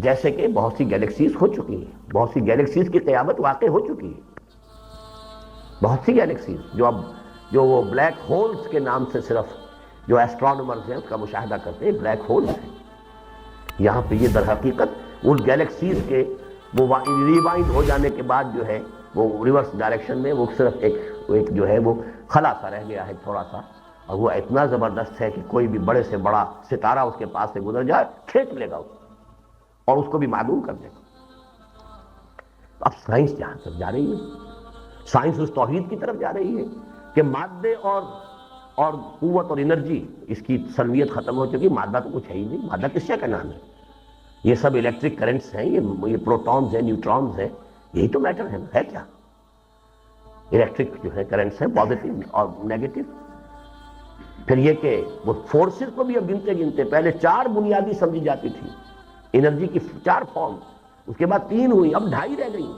جیسے کہ بہت سی گیلیکسیز ہو چکی ہیں، بہت سی گیلیکسیز کی قیامت واقع ہو چکی ہے، بہت سی گیلیکسیز جو وہ بلیک ہولز کے نام سے صرف جو ایسٹرونومرز ہیں اس کا مشاہدہ کرتے ہیں، بلیک ہولز ہیں۔ یہاں پہ یہ در حقیقت ان گیلیکسیز کے وہ ریوائنڈ ہو جانے کے بعد جو ہے وہ ریورس ڈائریکشن میں وہ صرف ایک جو ہے وہ خلا سا رہ گیا ہے تھوڑا سا، اور وہ اتنا زبردست ہے کہ کوئی بھی بڑے سے بڑا ستارہ اس کے پاس سے گزر جائے کھینچ لے گا اس اور اس کو بھی معدوم کر دے گا۔ اب سائنس جہاں تک جا رہی ہے، سائنس اس توحید کی طرف جا رہی ہے کہ مادے اور قوت اور انرجی اس کی سلمیت ختم ہو چکی، مادہ تو کچھ ہے ہی نہیں، مادہ کس کا نام ہے؟ یہ سب الیکٹرک کرنٹس ہیں، یہ پروٹونز ہیں، نیوٹرونز ہیں، یہی تو میٹر ہے کیا؟ الیکٹرک جو ہے کرنٹس ہیں، پازیٹیو اور نیگیٹو۔ پھر یہ کہ وہ فورسز کو بھی اب گنتے پہلے 4 بنیادی سمجھی جاتی تھی انرجی کی، 4 فارم، اس کے بعد 3 ہوئی، اب 2.5 رہ گئی،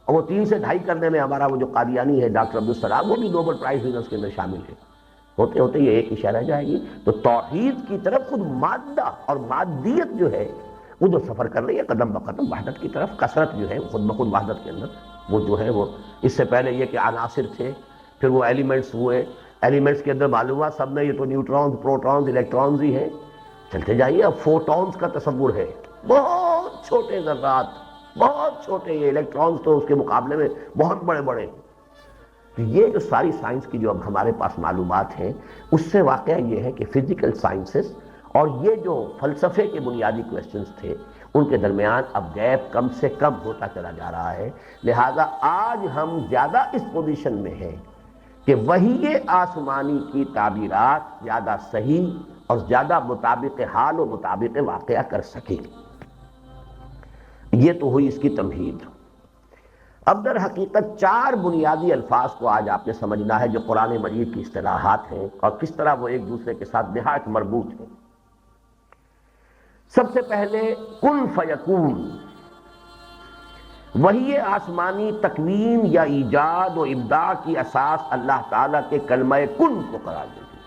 اور وہ 3 سے 2.5 کرنے میں ہمارا وہ جو قادیانی ہے ڈاکٹر عبدالسلام وہ بھی نوبل پرائز ونرز کے اندر شامل ہے۔ ہوتے ہوتے یہ ایک اشارہ رہ جائے گی تو توحید کی طرف خود مادہ اور مادیت جو ہے وہ جو سفر کر رہی ہے قدم بقدم وحدت کی طرف، کثرت جو ہے خود بخود وحدت کے اندر وہ جو ہے وہ اس سے پہلے یہ کہ عناصر تھے، پھر وہ ایلیمنٹس ہوئے، ایلیمنٹس کے اندر معلوم ہوا سب میں یہ تو نیوٹرونز، پروٹونز، الیکٹرونز ہی ہیں، چلتے جائیے اب فوٹونز کا تصور ہے، بہت چھوٹے ذرات، بہت چھوٹے، یہ الیکٹرونز تو اس کے مقابلے میں بہت بڑے بڑے۔ تو یہ جو ساری سائنس کی جو اب ہمارے پاس معلومات ہیں اس سے واقعہ یہ ہے کہ فزیکل سائنسز اور یہ جو فلسفے کے بنیادی کویسچنز تھے ان کے درمیان اب گیپ کم سے کم ہوتا چلا جا رہا ہے، لہذا آج ہم زیادہ اس پوزیشن میں ہیں کہ وحی آسمانی کی تعبیرات زیادہ صحیح اور زیادہ مطابق حال و مطابق واقعہ کر سکیں۔ یہ تو ہوئی اس کی تمہید۔ اب در حقیقت 4 بنیادی الفاظ کو آج آپ نے سمجھنا ہے جو قرآن مجید کی اصطلاحات ہیں اور کس طرح وہ ایک دوسرے کے ساتھ نہایت مربوط ہیں۔ سب سے پہلے کن فیکون، وحی آسمانی تکوین یا ایجاد و ابداع کی اساس اللہ تعالیٰ کے کلمہ کن کو قرار دیتی ہے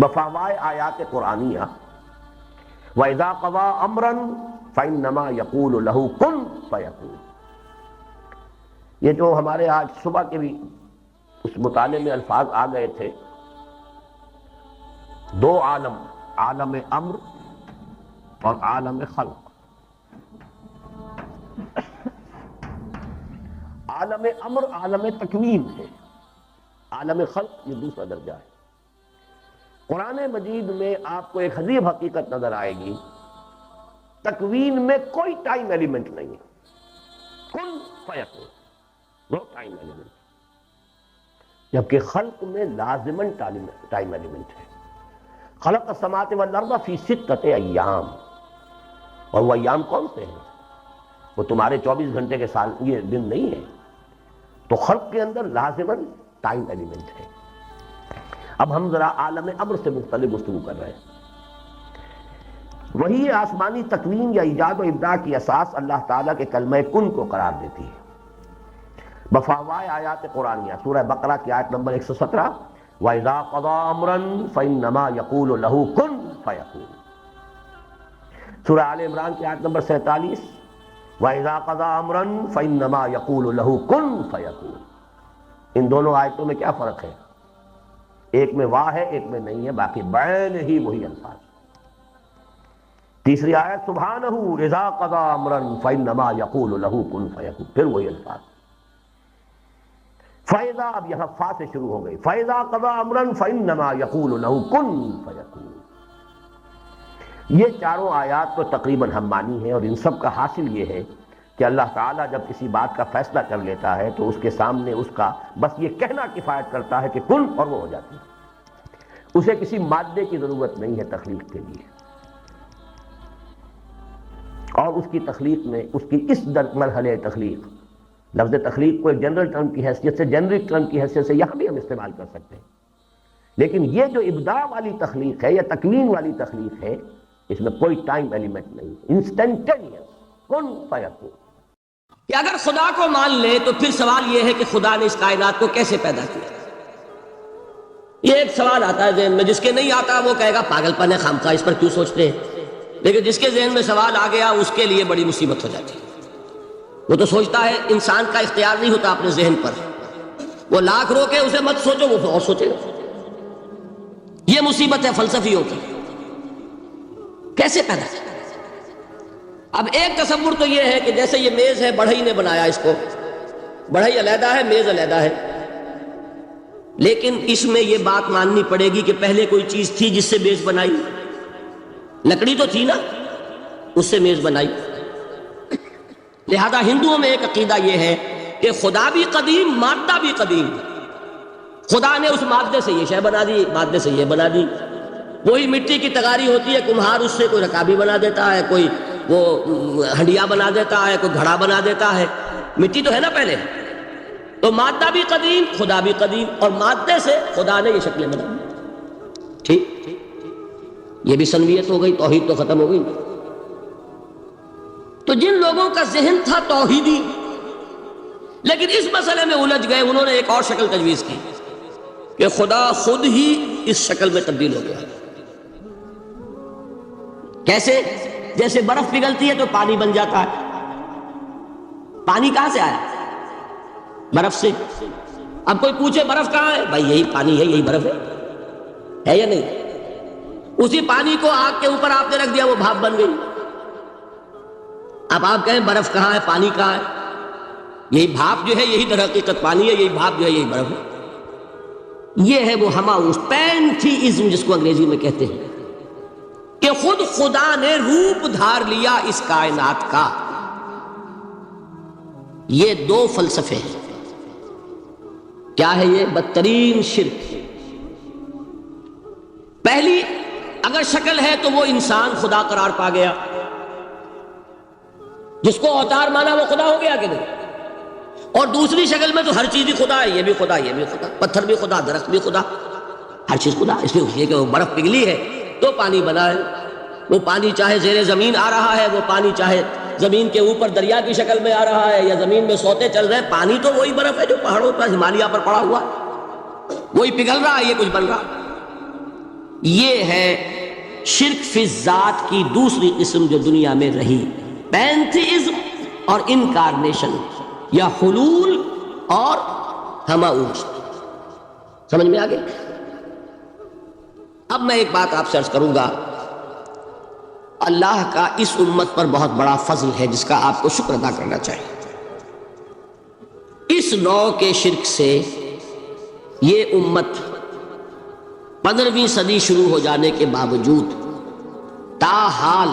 بفاوائے آیات قرآنیہ۔ وَإِذَا قَضَىٰ أَمْرًا فَإِنَّمَا يَقُولُ لَهُ كُن فَيَكُونُ۔ یہ جو ہمارے آج صبح کے بھی اس مطالعے میں الفاظ آ گئے تھے، 2 عالم، عالم امر اور عالم خلق۔ عالم امر عالم تکوین ہے، عالم خلق یہ دوسرا درجہ ہے۔ قرآن مجید میں آپ کو ایک عجیب حقیقت نظر آئے گی، تکوین میں کوئی ٹائم ایلیمنٹ نہیں ہے، کن فیکون، نو ٹائم ایلیمنٹ، جبکہ خلق میں لازماً ٹائم ایلیمنٹ ہے۔ خلق السماوات والارض فی 6 ایام، اور وہ ایام کون سے ہیں؟ وہ تمہارے 24 گھنٹے کے سال یہ دن نہیں ہے، تو خلق کے اندر لازماً ٹائم ایلیمنٹ ہے۔ اب ہم ذرا عالم امر سے مختلف گفتگو کر رہے ہیں۔ وہی آسمانی تکوین یا ایجاد و ابداع کی اساس اللہ تعالیٰ کے کلمہ کن کو قرار دیتی ہے بفاوائے آیات قرآنیہ۔ سورہ بقرہ کی آیت نمبر 117، وَإِذَا قَضَىٰ أَمْرًا فَإِنَّمَا يَقُولُ لَهُ كُن فَيَكُونُ۔ سورہ آل عمران کی آیت نمبر 47، وَإِذَا قَضَىٰ أَمْرًا فَإِنَّمَا يَقُولُ لَهُ كُن فَيَكُونُ۔ ان دونوں آیتوں میں کیا فرق ہے؟ ایک میں واہ ہے، ایک میں نہیں ہے، باقی بعین ہی وہی الفاظ۔ تیسری آیت سبحانہ اذا قضا امرا فانما یقول له کن فیکون، پھر وہی الفاظ۔ فاذا، اب یہاں فا سے شروع ہو گئی، فاذا قضا امرا فانما یقول له کن فیکون۔ یہ چاروں آیات تو تقریباً ہم مانی ہیں، اور ان سب کا حاصل یہ ہے کہ اللہ تعالیٰ جب کسی بات کا فیصلہ کر لیتا ہے تو اس کے سامنے اس کا بس یہ کہنا کفایت کرتا ہے کہ کن، اور وہ ہو جاتی ہے۔ اسے کسی مادے کی ضرورت نہیں ہے تخلیق کے لیے، اور اس کی تخلیق میں اس کی اس مرحلے تخلیق، لفظ تخلیق کو ایک جنرل ٹرم کی حیثیت سے، جنرک ٹرم کی حیثیت سے یہاں بھی ہم استعمال کر سکتے ہیں، لیکن یہ جو ابداع والی تخلیق ہے یا تکوین والی تخلیق ہے، اس میں کوئی ٹائم ایلیمنٹ نہیں، انسٹنٹینیس، کن فیکون۔ کہ اگر خدا کو مان لے تو پھر سوال یہ ہے کہ خدا نے اس کائنات کو کیسے پیدا کیا۔ یہ ایک سوال آتا ہے ذہن میں، جس کے نہیں آتا وہ کہے گا پاگل پن ہے، خامخواہ اس پر کیوں سوچتے ہیں۔ لیکن جس کے ذہن میں سوال آ گیا اس کے لیے بڑی مصیبت ہو جاتی ہے. وہ تو سوچتا ہے انسان کا اختیار نہیں ہوتا اپنے ذہن پر. وہ لاکھ روکے اسے مت سوچو، وہ اور سوچے گا. یہ مصیبت ہے فلسفیوں کی. کیسے پیدا کی؟ اب ایک تصور تو یہ ہے کہ جیسے یہ میز ہے، بڑھئی نے بنایا اس کو، بڑھئی علیحدہ ہے، میز علیحدہ ہے. لیکن اس میں یہ بات ماننی پڑے گی کہ پہلے کوئی چیز تھی جس سے میز بنائی. لکڑی تو تھی نا، اس سے میز بنائی. لہذا ہندوؤں میں ایک عقیدہ یہ ہے کہ خدا بھی قدیم، مادہ بھی قدیم. خدا نے اس مادے سے یہ شے بنا دی، مادے سے یہ بنا دی. وہی مٹی کی تغاری ہوتی ہے، کمہار اس سے کوئی رکابی بنا دیتا ہے، کوئی وہ ہنڈیا بنا دیتا ہے، کوئی گھڑا بنا دیتا ہے. مٹی تو ہے نا پہلے. تو مادہ بھی قدیم، خدا بھی قدیم، اور مادے سے خدا نے یہ شکلیں بنا دی. ٹھیک، یہ بھی سنویت ہو گئی، توحید تو ختم ہو گئی. تو جن لوگوں کا ذہن تھا توحیدی لیکن اس مسئلے میں الجھ گئے، انہوں نے ایک اور شکل تجویز کی کہ خدا خود ہی اس شکل میں تبدیل ہو گیا. کیسے؟ جیسے برف پگھلتی ہے تو پانی بن جاتا ہے. پانی کہاں سے آیا؟ برف سے. اب کوئی پوچھے برف کہاں ہے؟ بھائی یہی پانی ہے، یہی برف ہے یا نہیں؟ اسی پانی کو آگ کے اوپر آپ نے رکھ دیا، وہ بھاپ بن گئی. اب آپ کہیں برف کہاں ہے، پانی کہاں ہے؟ یہی بھاپ جو ہے یہی در حقیقت پانی ہے، یہی بھاپ جو ہے یہی برف ہے. یہ ہے وہ ہماؤس پینتھیزم جس کو انگریزی میں کہتے ہیں، کہ خود خدا نے روپ دھار لیا اس کائنات کا. یہ دو فلسفے ہیں. کیا ہے یہ؟ بدترین شرک. پہلی اگر شکل ہے تو وہ انسان خدا قرار پا گیا، جس کو اوتار مانا وہ خدا ہو گیا کہ نہیں. اور دوسری شکل میں تو ہر چیز ہی خدا ہے، یہ بھی خدا، یہ بھی خدا، پتھر بھی خدا، درخت بھی خدا، ہر چیز خدا. اس لیے کہ وہ برف پگھلی ہے تو پانی بنا ہے. وہ پانی چاہے زیر زمین آ رہا ہے، وہ پانی چاہے زمین کے اوپر دریا کی شکل میں آ رہا ہے، یا زمین میں سوتے چل رہے ہیں، پانی تو وہی برف ہے جو پہاڑوں پر ہمالیہ پر پڑا ہوا ہے، وہی پگھل رہا ہے، یہ کچھ بن رہا. یہ ہے شرک فی الذات کی دوسری قسم جو دنیا میں رہی، پینتھیزم اور انکارنیشن، یا حلول اور ہماؤس. سمجھ میں آگے؟ اب میں ایک بات آپ سے عرض کروں گا. اللہ کا اس امت پر بہت بڑا فضل ہے جس کا آپ کو شکر ادا کرنا چاہیے. اس نوع کے شرک سے یہ امت 15ویں صدی شروع ہو جانے کے باوجود تاحال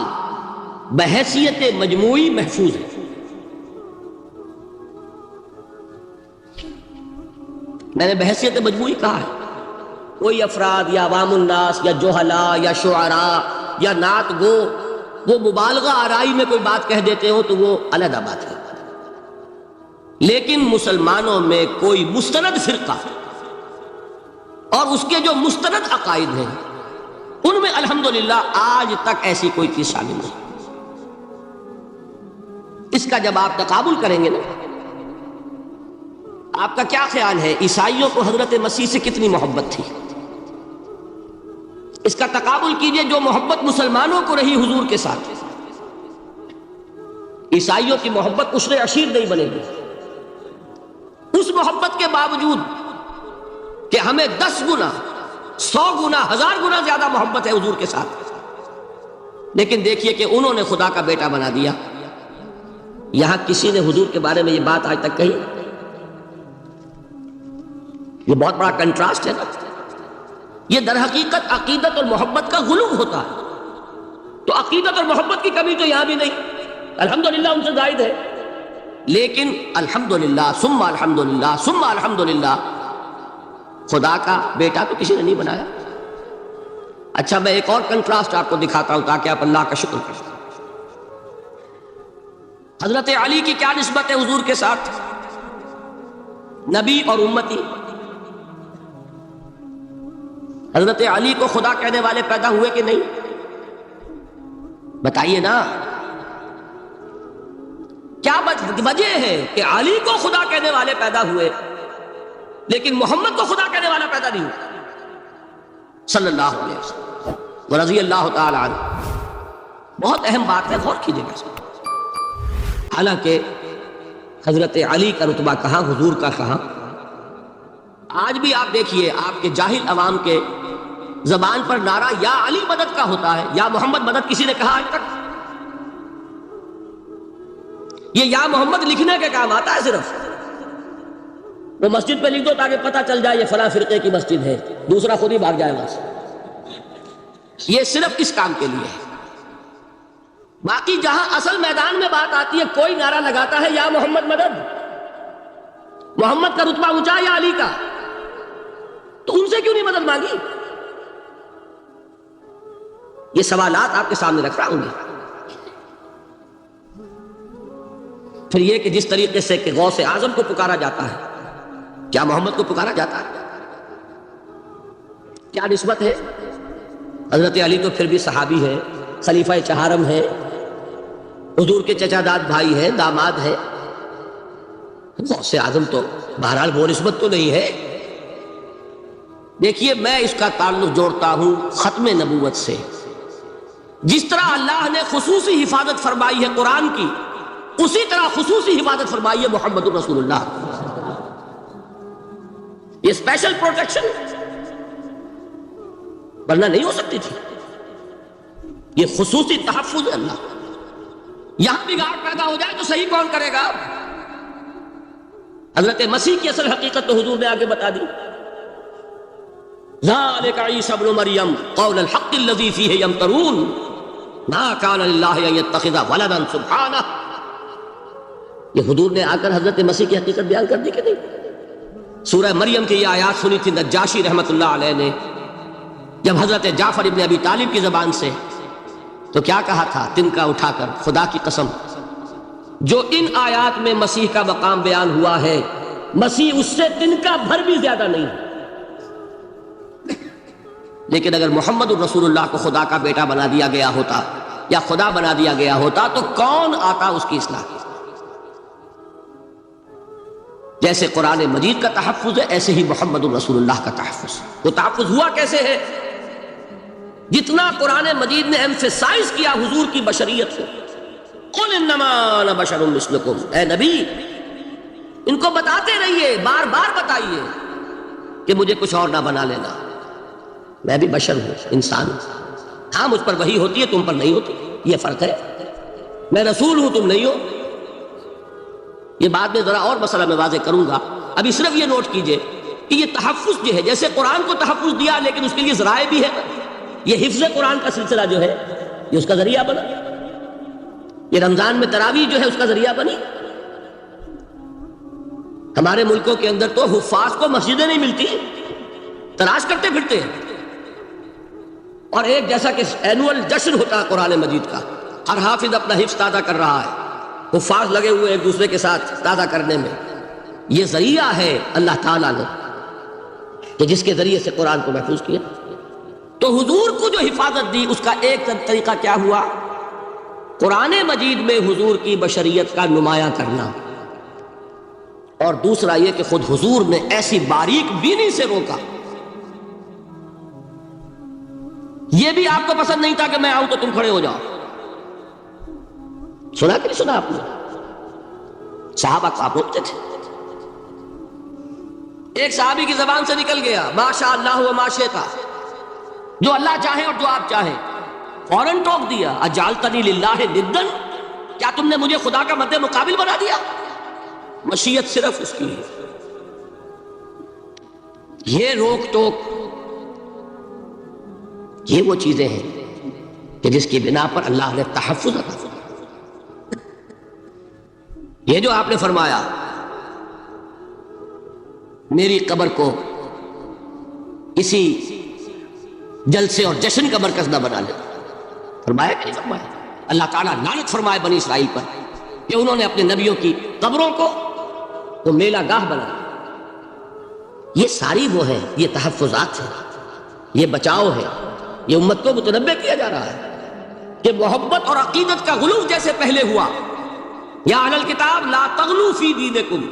بحیثیت مجموعی محفوظ ہے. میں نے بحیثیت مجموعی کہا ہے. کوئی افراد یا عوام الناس یا جوہلاء یا شعراء یا نعت گو وہ مبالغہ آرائی میں کوئی بات کہہ دیتے ہو تو وہ علیحدہ بات ہے. لیکن مسلمانوں میں کوئی مستند فرقہ اور اس کے جو مستند عقائد ہیں ان میں الحمدللہ آج تک ایسی کوئی چیز شامل نہیں. اس کا جب آپ تقابل کریں گے نا، آپ کا کیا خیال ہے عیسائیوں کو حضرت مسیح سے کتنی محبت تھی؟ اس کا تقابل کیجئے جو محبت مسلمانوں کو رہی حضور کے ساتھ. عیسائیوں کی محبت عشر عشیر نہیں بنے گی. اس محبت کے باوجود کہ ہمیں 10 گنا 100 گنا 1000 گنا زیادہ محبت ہے حضور کے ساتھ، لیکن دیکھیے کہ انہوں نے خدا کا بیٹا بنا دیا. یہاں کسی نے حضور کے بارے میں یہ بات آج تک کہی؟ یہ بہت بڑا کنٹراسٹ ہے نا. یہ در حقیقت عقیدت اور محبت کا غلو ہوتا ہے. تو عقیدت اور محبت کی کمی تو یہاں بھی نہیں، الحمدللہ ان سے زائد ہے. لیکن الحمدللہ ثم الحمدللہ ثم الحمدللہ خدا کا بیٹا تو کسی نے نہیں بنایا. اچھا میں ایک اور کنٹراسٹ آپ کو دکھاتا ہوں تاکہ آپ اللہ کا شکر کریں. حضرت علی کی کیا نسبت ہے حضور کے ساتھ؟ نبی اور امتی. حضرت علی کو خدا کہنے والے پیدا ہوئے کہ نہیں؟ بتائیے نا. کیا وجہ ہے کہ علی کو خدا کہنے والے پیدا ہوئے لیکن محمد کو خدا کہنے والا پیدا نہیں ہوا صلی اللہ علیہ وسلم ورضی اللہ تعالی عنہ. بہت اہم بات ہے، غور کیجیے گا. حالانکہ حضرت علی کا رتبہ کہاں، حضور کا کہاں. آج بھی آپ دیکھیے آپ کے جاہل عوام کے زبان پر نعرہ یا علی مدد کا ہوتا ہے، یا محمد مدد کسی نے کہا آج تک؟ یہ یا محمد لکھنے کے کام آتا ہے صرف. وہ مسجد پہ لکھ دو تاکہ پتہ چل جائے یہ فلاں فرقے کی مسجد ہے، دوسرا خود ہی بھاگ جائے وہاں سے. یہ صرف اس کام کے لیے ہے. باقی جہاں اصل میدان میں بات آتی ہے، کوئی نعرہ لگاتا ہے یا محمد مدد، محمد کا رتبہ اونچا یا علی کا، تو ان سے کیوں نہیں مدد مانگی؟ یہ سوالات آپ کے سامنے رکھ رہا ہوں میں. پھر یہ کہ جس طریقے سے کہ غوث اعظم کو پکارا جاتا ہے، کیا محمد کو پکارا جاتا ہے؟ کیا نسبت ہے؟ حضرت علی تو پھر بھی صحابی ہے، خلیفہ چہارم ہے، حضور کے چچا داد بھائی ہے، داماد ہے. غوث اعظم تو بہرحال وہ نسبت تو نہیں ہے. دیکھیے میں اس کا تعلق جوڑتا ہوں ختم نبوت سے. جس طرح اللہ نے خصوصی حفاظت فرمائی ہے قرآن کی، اسی طرح خصوصی حفاظت فرمائی ہے محمد رسول اللہ. یہ اسپیشل پروٹیکشن ورنہ نہیں ہو سکتی تھی. یہ خصوصی تحفظ ہے اللہ. یہاں بگاڑ پیدا ہو جائے تو صحیح کون کرے گا؟ حضرت مسیح کی اصل حقیقت تو حضور نے آگے بتا دی. ذالک عیسی ابن مریم قول الحق الذی فیہ یمترون ما کان للہ ان یتخذ ولدا سبحانہ. یہ حضور نے آ کر حضرت مسیح کی حقیقت بیان کر دی کہ نہیں؟ سورہ مریم کی یہ آیات سنی تھی نجاشی رحمت اللہ علیہ نے جب حضرت جعفر ابن ابی طالب کی زبان سے، تو کیا کہا تھا تنکا اٹھا کر، خدا کی قسم جو ان آیات میں مسیح کا مقام بیان ہوا ہے، مسیح اس سے تنکا بھر بھی زیادہ نہیں. لیکن اگر محمد الرسول اللہ کو خدا کا بیٹا بنا دیا گیا ہوتا یا خدا بنا دیا گیا ہوتا تو کون آتا اس کی اصلاح کی؟ جیسے قرآن مجید کا تحفظ ہے، ایسے ہی محمد الرسول اللہ کا تحفظ. وہ تحفظ ہوا کیسے ہے؟ جتنا قرآن مجید نے ایمفیسائز کیا حضور کی بشریت کو، قل انما انا بشر مثلکم، اے نبی ان کو بتاتے رہیے، بار بار بتائیے کہ مجھے کچھ اور نہ بنا لینا، میں بھی بشر ہوں، انسان ہوں. ہاں مجھ پر وحی ہوتی ہے، تم پر نہیں ہوتی، یہ فرق ہے. میں رسول ہوں، تم نہیں ہو. یہ بعد میں ذرا اور مسئلہ میں واضح کروں گا. ابھی صرف یہ نوٹ کیجئے کہ یہ تحفظ جو ہے، جیسے قرآن کو تحفظ دیا لیکن اس کے لیے ذرائع بھی ہے. یہ حفظ قرآن کا سلسلہ جو ہے یہ اس کا ذریعہ بنا. یہ رمضان میں تراویح جو ہے اس کا ذریعہ بنی. ہمارے ملکوں کے اندر تو حفاظ کو مسجدیں نہیں ملتی، تلاش کرتے پھرتے ہیں. اور ایک جیسا کہ اینول جشن ہوتا ہے قرآن مجید کا، ہر حافظ اپنا حفظ تازہ کر رہا ہے، حفاظ لگے ہوئے ایک دوسرے کے ساتھ تازہ کرنے میں. یہ ذریعہ ہے اللہ تعالیٰ نے کہ جس کے ذریعے سے قرآن کو محفوظ کیا. تو حضور کو جو حفاظت دی اس کا ایک طریقہ کیا ہوا؟ قرآن مجید میں حضور کی بشریت کا نمایاں کرنا، اور دوسرا یہ کہ خود حضور نے ایسی باریک بینی سے روکا. یہ بھی آپ کو پسند نہیں تھا کہ میں آؤں تو تم کھڑے ہو جاؤ. سنا کہ نہیں سنا آپ نے؟ صحابہ کو آپ روکتے تھے. ایک صحابی کی زبان سے نکل گیا ما شاء اللہ و ما شئت، جو اللہ چاہے اور جو آپ چاہیں. فوراً ٹوک دیا اجعلتنی للہ ندا، کیا تم نے مجھے خدا کا مد مقابل بنا دیا؟ مشیت صرف اس کی ہے. یہ روک ٹوک، یہ وہ چیزیں ہیں کہ جس کی بنا پر اللہ نے تحفظ عطا فرمایا. یہ جو آپ نے فرمایا میری قبر کو اسی جلسے اور جشن کا مرکز نہ بنا لے، فرمایا کہ نہیں فرمایا؟ اللہ تعالیٰ لعنت فرمائے بنی اسرائیل پر کہ انہوں نے اپنے نبیوں کی قبروں کو وہ میلہ گاہ بنا. یہ ساری وہ ہے، یہ تحفظات ہیں، یہ بچاؤ ہے. یہ امت کو متنبہ کیا جا رہا ہے کہ محبت اور عقیدت کا غلو جیسے پہلے ہوا، یا اہل الکتاب لا تغلو فی دینکم،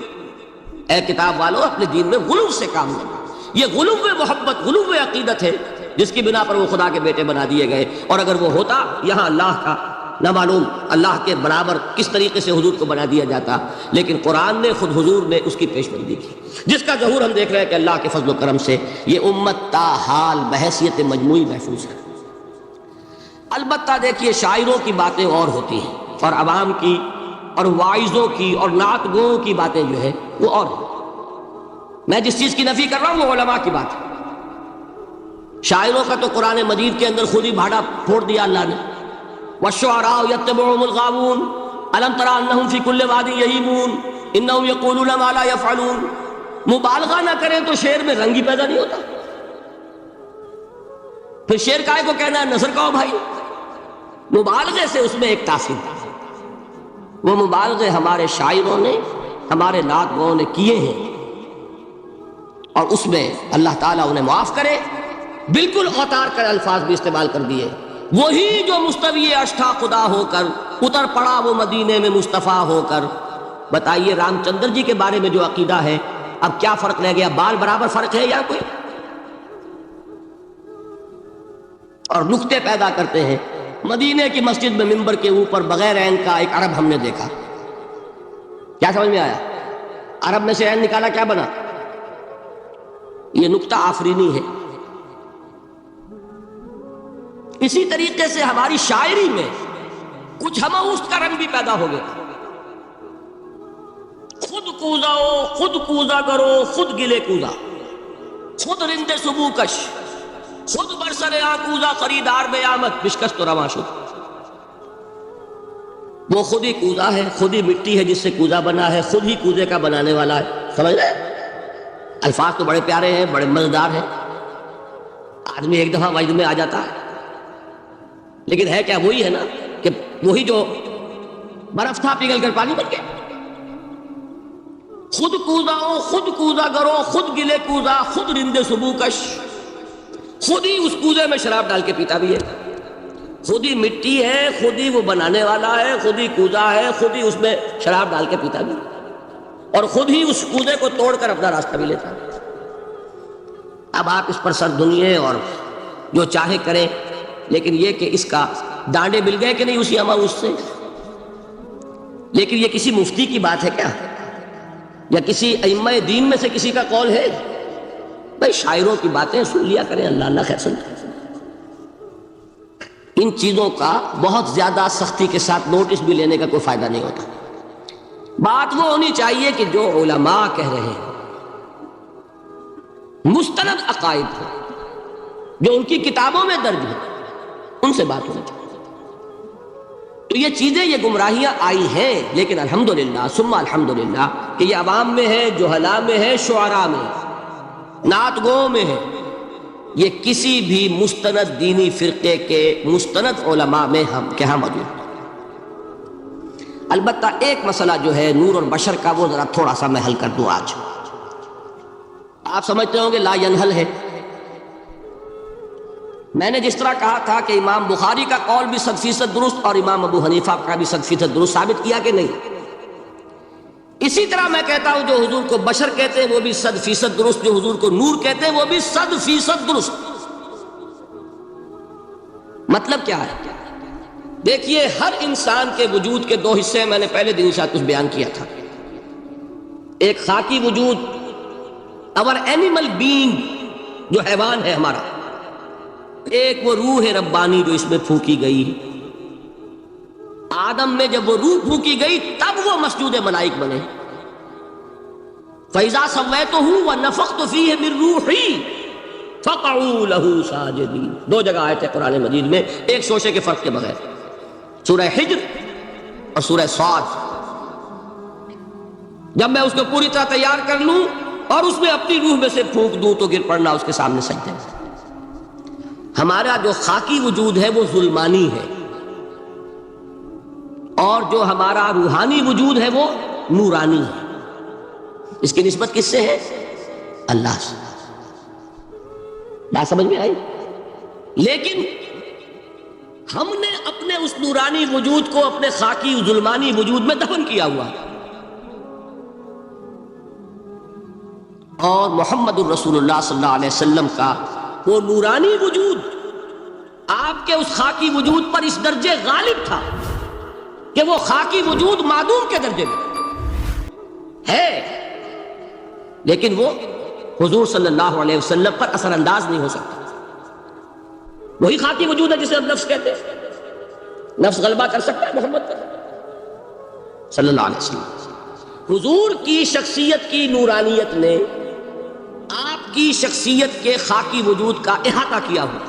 اے کتاب والو اپنے دین میں غلو سے کام لو. یہ غلو محبت، غلو عقیدت ہے جس کی بنا پر وہ خدا کے بیٹے بنا دیے گئے. اور اگر وہ ہوتا، یہاں اللہ کا نہ معلوم اللہ کے برابر کس طریقے سے حضور کو بنا دیا جاتا، لیکن قرآن نے خود حضور نے اس کی پیشبندی کی، جس کا ظہور ہم دیکھ رہے ہیں کہ اللہ کے فضل و کرم سے یہ امت تا حال بحیثیت مجموعی محفوظ ہے۔ البتہ دیکھیے شاعروں کی باتیں اور ہوتی ہیں، اور عوام کی اور واعظوں کی اور نعت گوؤں کی باتیں جو ہے وہ اور ہیں۔ میں جس چیز کی نفی کر رہا ہوں وہ علماء کی بات ہے۔ شاعروں کا تو قرآن مجید کے اندر خود ہی بھاڑا پھوڑ دیا اللہ نے، وَالشُّعَرَاءُ يَتَّبِعُهُمُ الْغَاوُونَ أَلَمْ تَرَ أَنَّهُمْ فِي كُلِّ وَادٍ يَهِيمُونَ إِنَّهُمْ يَقُولُونَ مَا لَا يَفْعَلُونَ۔ مبالغہ نہ کریں تو شعر میں رنگ ہی پیدا نہیں ہوتا، پھر شعر کائے کو کہنا ہے نثر کہو بھائی، مبالغے سے اس میں ایک تاثیر ہے۔ وہ مبالغے ہمارے شاعروں نے ہمارے نعت گوؤں نے کیے ہیں، اور اس میں اللہ تعالیٰ انہیں معاف کرے بالکل اوتار کر الفاظ بھی استعمال کر دیے۔ وہی جو مستوی عرش تھا خدا ہو کر، اتر پڑا وہ مدینے میں مصطفیٰ ہو کر۔ بتائیے رام چندر جی کے بارے میں جو عقیدہ ہے، اب کیا فرق رہ گیا؟ بال برابر فرق ہے یا کوئی؟ اور نکتے پیدا کرتے ہیں۔ مدینے کی مسجد میں ممبر کے اوپر بغیر عین کا ایک عرب ہم نے دیکھا، کیا سمجھ میں آیا؟ عرب میں سے عین نکالا کیا بنا؟ یہ نکتہ آفرینی ہے۔ اسی طریقے سے ہماری شاعری میں کچھ ہماؤست کا رنگ بھی پیدا ہو گیا۔ خود کوزاؤ، خود کوزا کرو، خود گلے کوزا، خود رند صبو کش، خود برسر آکوزا خریدار بے آمد بشکست و رواں شد۔ وہ خود ہی کوزا ہے، خود ہی مٹی ہے جس سے کوزا بنا ہے، خود ہی کوزے کا بنانے والا ہے۔ سمجھ رہے؟ الفاظ تو بڑے پیارے ہیں، بڑے مزیدار ہیں، آدمی ایک دفعہ وجد میں آ جاتا ہے، لیکن ہے کیا؟ وہی ہے نا کہ وہی جو برف تھا پگھل کر پانی بن گیا۔ خود کوزاؤ، خود کوزا کرو، خود گلے کوزا، خود رند صبو کش، خود ہی اس کوزے میں شراب ڈال کے پیتا بھی ہے، خود ہی مٹی ہے، خود ہی وہ بنانے والا ہے، خود ہی کوزا ہے، خود ہی اس میں شراب ڈال کے پیتا بھی ہے، اور خود ہی اس کوزے کو توڑ کر اپنا راستہ بھی لیتا ہے۔ اب آپ اس پر سر دھنیے اور جو چاہے کریں، لیکن یہ کہ اس کا ڈانڈے مل گئے کہ نہیں اسی ہماؤست سے؟ لیکن یہ کسی مفتی کی بات ہے کیا؟ یا کسی ائمہ دین میں سے کسی کا قول ہے؟ بھائی شاعروں کی باتیں سن لیا کریں، اللہ اللہ خیر سن۔ ان چیزوں کا بہت زیادہ سختی کے ساتھ نوٹس بھی لینے کا کوئی فائدہ نہیں ہوتا۔ بات وہ ہونی چاہیے کہ جو علماء کہہ رہے ہیں مستند عقائد ہو، جو ان کی کتابوں میں درج ہے، ان سے بات ہونی چاہیے۔ تو یہ چیزیں، یہ گمراہیاں آئی ہیں، لیکن الحمدللہ ثم الحمدللہ کہ یہ عوام میں ہے، جہلاء میں ہے، شعراء میں ہے، نعت گو میں ہے، یہ کسی بھی مستند دینی فرقے کے مستند علماء میں ہم کہاں موجود ہے۔ البتہ ایک مسئلہ جو ہے نور اور بشر کا، وہ ذرا تھوڑا سا میں حل کر دوں آج۔ آپ سمجھتے ہوں گے لا ینحل ہے۔ میں نے جس طرح کہا تھا کہ امام بخاری کا قول بھی 100% درست اور امام ابو حنیفہ کا بھی 100% درست ثابت کیا کہ نہیں، اسی طرح میں کہتا ہوں جو حضور کو بشر کہتے ہیں وہ بھی 100% درست، جو حضور کو نور کہتے ہیں وہ بھی 100% درست۔ مطلب کیا ہے؟ دیکھیے ہر انسان کے وجود کے دو حصے، میں نے پہلے دن شاید کچھ بیان کیا تھا۔ ایک خاکی وجود، اور اینیمل بینگ جو حیوان ہے ہمارا، ایک وہ روح ربانی جو اس میں پھونکی گئی۔ آدم میں جب وہ روح پھونکی گئی تب وہ مسجود ملائک بنے۔ فَإِذَا سَوَّيْتُهُ وَنَفَخْتُ فِيهِ مِن رُّوحِي فَقَعُوا لَهُ سَاجِدِينَ۔ دو جگہ آیت ہے قرآن مجید میں، ایک شوشے کے فرق کے بغیر، سورہ حجر اور سورہ صاد۔ جب میں اس کو پوری طرح تیار کر لوں اور اس میں اپنی روح میں سے پھونک دوں تو گر پڑنا اس کے سامنے سجدے میں۔ ہمارا جو خاکی وجود ہے وہ ظلمانی ہے، اور جو ہمارا روحانی وجود ہے وہ نورانی ہے۔ اس کی نسبت کس سے ہے؟ اللہ سے۔ بات سمجھ میں آئی؟ لیکن ہم نے اپنے اس نورانی وجود کو اپنے خاکی ظلمانی وجود میں دفن کیا ہوا، اور محمد الرسول اللہ صلی اللہ علیہ وسلم کا وہ نورانی وجود آپ کے اس خاکی وجود پر اس درجے غالب تھا کہ وہ خاکی وجود معدوم کے درجے میں ہے، لیکن وہ حضور صلی اللہ علیہ وسلم پر اثر انداز نہیں ہو سکتا۔ وہی خاکی وجود ہے جسے ہم نفس کہتے ہیں۔ نفس غلبہ کر سکتا ہے محمد پر صلی اللہ علیہ وسلم؟ حضور کی شخصیت کی نورانیت نے آپ کی شخصیت کے خاکی وجود کا احاطہ کیا ہوا،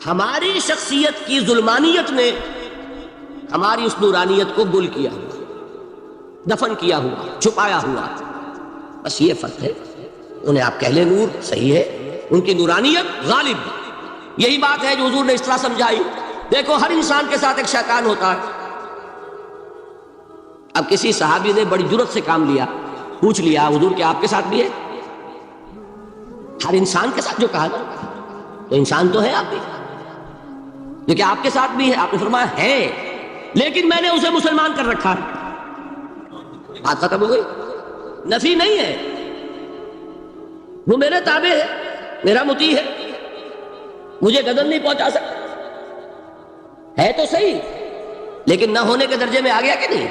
ہماری شخصیت کی ظلمانیت نے ہماری اس نورانیت کو گل کیا ہوا، دفن کیا ہوا، چھپایا ہوا۔ بس یہ فرق ہے۔ انہیں آپ کہہ لیں نور، صحیح ہے، ان کی نورانیت غالب ہے۔ یہی بات ہے جو حضور نے اس طرح سمجھائی۔ دیکھو ہر انسان کے ساتھ ایک شیطان ہوتا ہے۔ اب کسی صحابی نے بڑی جرت سے کام لیا، پوچھ لیا حضور کہ آپ کے ساتھ بھی ہے؟ ہر انسان کے ساتھ جو کہا نا، تو انسان تو ہے آپ بھی، لیکن آپ کے ساتھ بھی ہے؟ آپ نے فرمایا ہے، لیکن میں نے اسے مسلمان کر رکھا ہے۔ بات ختم ہو گئی۔ نفی نہیں ہے، وہ میرے تابع ہے، میرا مطیع ہے، مجھے گدن نہیں پہنچا سکتا۔ ہے تو صحیح، لیکن نہ ہونے کے درجے میں آ گیا کہ نہیں؟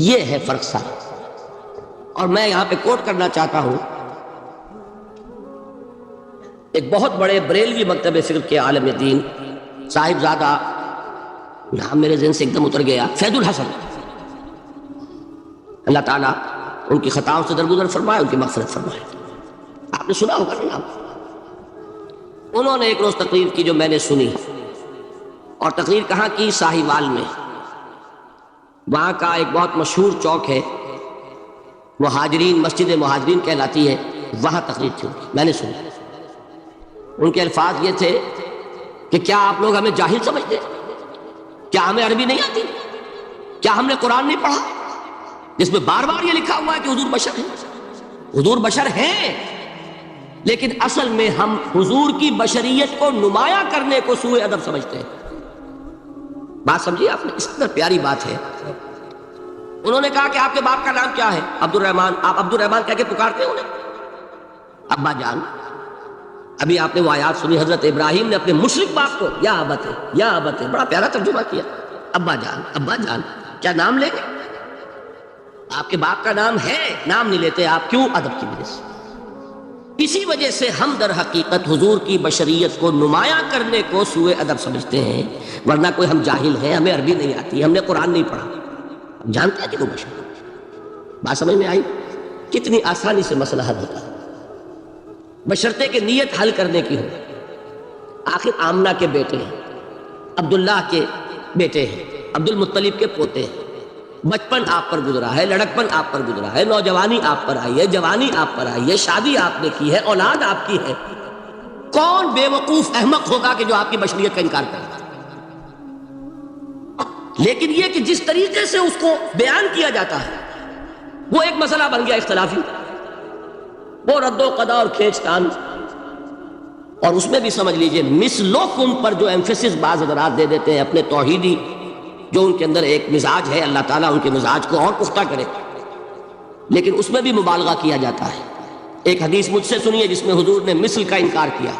یہ ہے فرق سارا۔ اور میں یہاں پہ کوٹ کرنا چاہتا ہوں ایک بہت بڑے بریلوی مکتب فکر کے عالم دین، صاحبزادہ، نام میرے ذہن سے ایک دم اتر گیا، فیض الحسن، اللہ تعالیٰ ان کی خطاؤں سے درگزر فرمائے، ان کی مغفرت فرمائے۔ آپ نے سنا ہوگا نا نام۔ انہوں نے ایک روز تقریر کی جو میں نے سنی، اور تقریر کہاں کی؟ ساہیوال میں۔ وہاں کا ایک بہت مشہور چوک ہے، مہاجرین، مسجد مہاجرین کہلاتی ہے، وہاں تقریر تھی، میں نے سنی۔ ان کے الفاظ یہ تھے کہ کیا آپ لوگ ہمیں جاہل سمجھتے؟ کیا ہمیں عربی نہیں آتی؟ کیا ہم نے قرآن نہیں پڑھا جس میں بار بار یہ لکھا ہوا ہے کہ حضور بشر ہیں؟ حضور بشر ہیں، لیکن اصل میں ہم حضور کی بشریت کو نمایاں کرنے کو سوء ادب سمجھتے ہیں۔ بات سمجھیے آپ نے، اس طرح پیاری بات ہے۔ انہوں نے کہا کہ آپ کے باپ کا نام کیا ہے؟ عبد الرحمن۔ آپ عبد الرحمن کہہ کے پکارتے ہیں انہیں؟ ابا جان۔ ابھی آپ نے وہ آیات سنی، حضرت ابراہیم نے اپنے مشرک باپ کو یا ابت ہے، یا ابت ہے، بڑا پیارا ترجمہ کیا، ابا جان، ابا جان۔ کیا نام لیں گے؟ آپ کے باپ کا نام ہے، نام نہیں لیتے آپ، کیوں؟ ادب کی وجہ سے۔ اسی وجہ سے ہم در حقیقت حضور کی بشریت کو نمایاں کرنے کو سوء ادب سمجھتے ہیں، ورنہ کوئی ہم جاہل ہیں، ہمیں عربی نہیں آتی، ہم نے قرآن نہیں پڑھا، ہم جانتے ہیں کہ وہ بشر۔ بات سمجھ میں آئی؟ کتنی آسانی سے مسئلہ حل ہوتا ہے، بشرطے کہ نیت حل کرنے کی ہو۔ آخر آمنہ کے بیٹے ہیں، عبداللہ کے بیٹے ہیں، عبد المطلب کے پوتے ہیں، بچپن آپ پر گزرا ہے، لڑکپن آپ پر گزرا ہے، نوجوانی آپ پر آئی ہے، جوانی آپ پر آئی ہے، شادی آپ نے کی ہے، اولاد آپ کی ہے۔ کون بے وقوف احمق ہوگا کہ جو آپ کی بشریت کا انکار کرے؟ لیکن یہ کہ جس طریقے سے اس کو بیان کیا جاتا ہے وہ ایک مسئلہ بن گیا اختلافی، وہ رد و قضا اور کھینچ تان۔ اور اس میں بھی سمجھ لیجئے مثلکم پر جو ایمفیسس بعض حضرات دے دیتے ہیں اپنے توحیدی، جو ان کے اندر ایک مزاج ہے، اللہ تعالیٰ ان کے مزاج کو اور پختہ کرے، لیکن اس میں بھی مبالغہ کیا جاتا ہے۔ ایک حدیث مجھ سے سنیے جس میں حضور نے مثل کا انکار کیا۔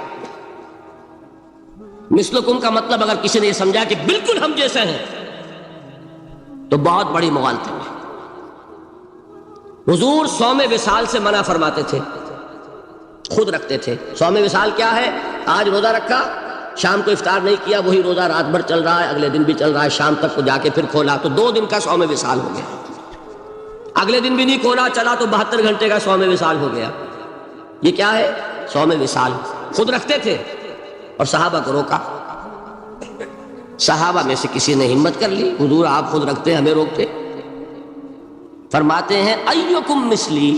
مثلکم کا مطلب اگر کسی نے یہ سمجھا کہ بالکل ہم جیسے ہیں تو بہت بڑی مغالطہ ہے۔ حضور صوم وصال سے منع فرماتے تھے، خود رکھتے تھے۔ صوم وصال کیا ہے؟ آج روزہ رکھا، شام کو افطار نہیں کیا، وہی روزہ رات بھر چل رہا ہے، اگلے دن بھی چل رہا ہے، شام تک کو جا کے پھر کھولا تو 2 دن کا صوم وصال ہو گیا۔ اگلے دن بھی نہیں کھولا، چلا تو 72 گھنٹے کا صوم وصال ہو گیا۔ یہ کیا ہے؟ صوم وصال۔ خود رکھتے تھے اور صحابہ کو روکا۔ صحابہ میں سے کسی نے ہمت کر لی، حضور آپ خود رکھتے ہمیں روکتے۔ فرماتے ہیں ایکم مثلی،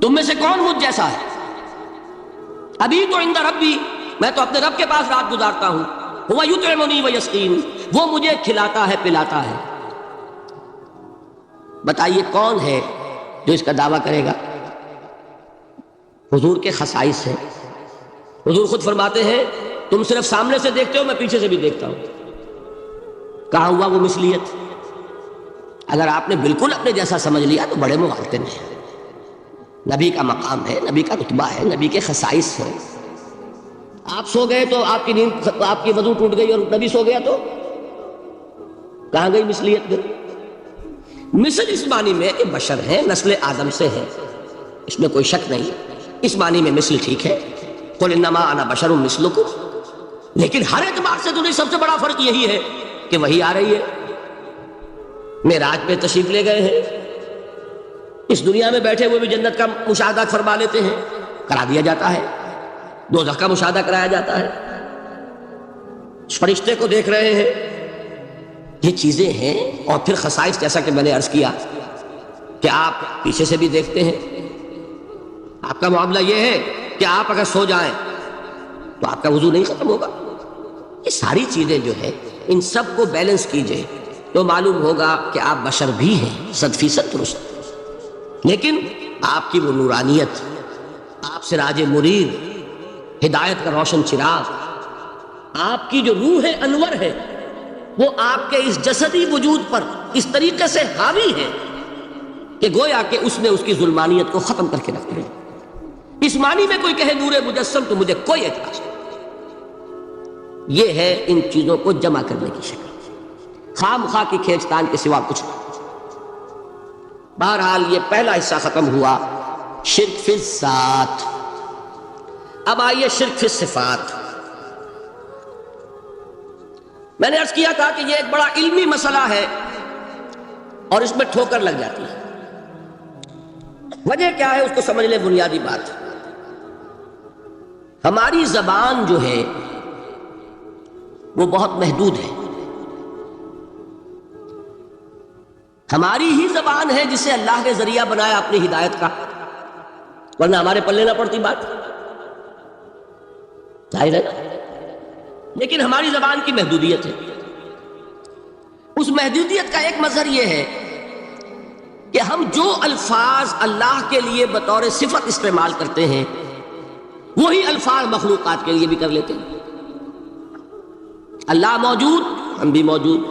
تم میں سے کون مجھ جیسا ہے؟ ابھی تو عند ربی، میں تو اپنے رب کے پاس رات گزارتا ہوں، ہوا یطعمنی ویسقین، وہ مجھے کھلاتا ہے پلاتا ہے۔ بتائیے کون ہے جو اس کا دعویٰ کرے گا؟ حضور کے خصائص ہیں۔ حضور خود فرماتے ہیں تم صرف سامنے سے دیکھتے ہو، میں پیچھے سے بھی دیکھتا ہوں۔ کہاں ہوا وہ مثلیت؟ اگر آپ نے بالکل اپنے جیسا سمجھ لیا تو بڑے مغالطے میں ہیں۔ نبی کا مقام ہے، نبی کا رتبہ ہے، نبی کے خصائص ہیں۔ آپ سو گئے تو آپ کی نیند، آپ کی وضو ٹوٹ گئی اور نبی سو گیا تو کہاں گئی مثلیت پھر؟ مثل اس معنی میں کہ بشر ہیں، نسل آدم سے ہے، اس میں کوئی شک نہیں، اس معنی میں مثل ٹھیک ہے، قل انما انا بشر مثلکم، لیکن ہر اعتبار سے تو نہیں، سب سے بڑا فرق یہی ہے کہ وہی آ رہی ہے، معراج پہ تشریف لے گئے ہیں، اس دنیا میں بیٹھے ہوئے بھی جنت کا مشاہدہ فرما لیتے ہیں، کرا دیا جاتا ہے، دوزخ کا مشاہدہ کرایا جاتا ہے، فرشتے کو دیکھ رہے ہیں، یہ چیزیں ہیں۔ اور پھر خصائص جیسا کہ میں نے عرض کیا کہ آپ پیچھے سے بھی دیکھتے ہیں، آپ کا معاملہ یہ ہے کہ آپ اگر سو جائیں تو آپ کا وضو نہیں ختم ہوگا، یہ ساری چیزیں جو ہے ان سب کو بیلنس کیجئے تو معلوم ہوگا کہ آپ بشر بھی ہیں 100% درست، لیکن آپ کی وہ نورانیت، آپ سراج منیر، ہدایت کا روشن چراغ، آپ کی جو روح انور ہے وہ آپ کے اس جسدی وجود پر اس طریقے سے حاوی ہے کہ گویا کہ اس نے اس کی ظلمانیت کو ختم کر کے رکھ دیا۔ اس معنی میں کوئی کہے نور مجسم تو مجھے کوئی اعتراض نہیں، یہ ہے ان چیزوں کو جمع کرنے کی شکل، خام خواہ کی کھینچ تان کے سوا کچھ نہیں۔ بہرحال یہ پہلا حصہ ختم ہوا، شرک فی الذات۔ اب آئیے شرک فی الصفات۔ میں نے عرض کیا تھا کہ یہ ایک بڑا علمی مسئلہ ہے اور اس میں ٹھوکر لگ جاتی ہے۔ وجہ کیا ہے اس کو سمجھ لیں۔ بنیادی بات، ہماری زبان جو ہے وہ بہت محدود ہے، ہماری ہی زبان ہے جسے اللہ نے ذریعہ بنایا اپنی ہدایت کا، ورنہ ہمارے پلے نہ پڑتی بات، ظاہر ہے نا۔ لیکن ہماری زبان کی محدودیت ہے، اس محدودیت کا ایک مظہر یہ ہے کہ ہم جو الفاظ اللہ کے لیے بطور صفت استعمال کرتے ہیں وہی الفاظ مخلوقات کے لیے بھی کر لیتے ہیں۔ اللہ موجود، ہم بھی موجود،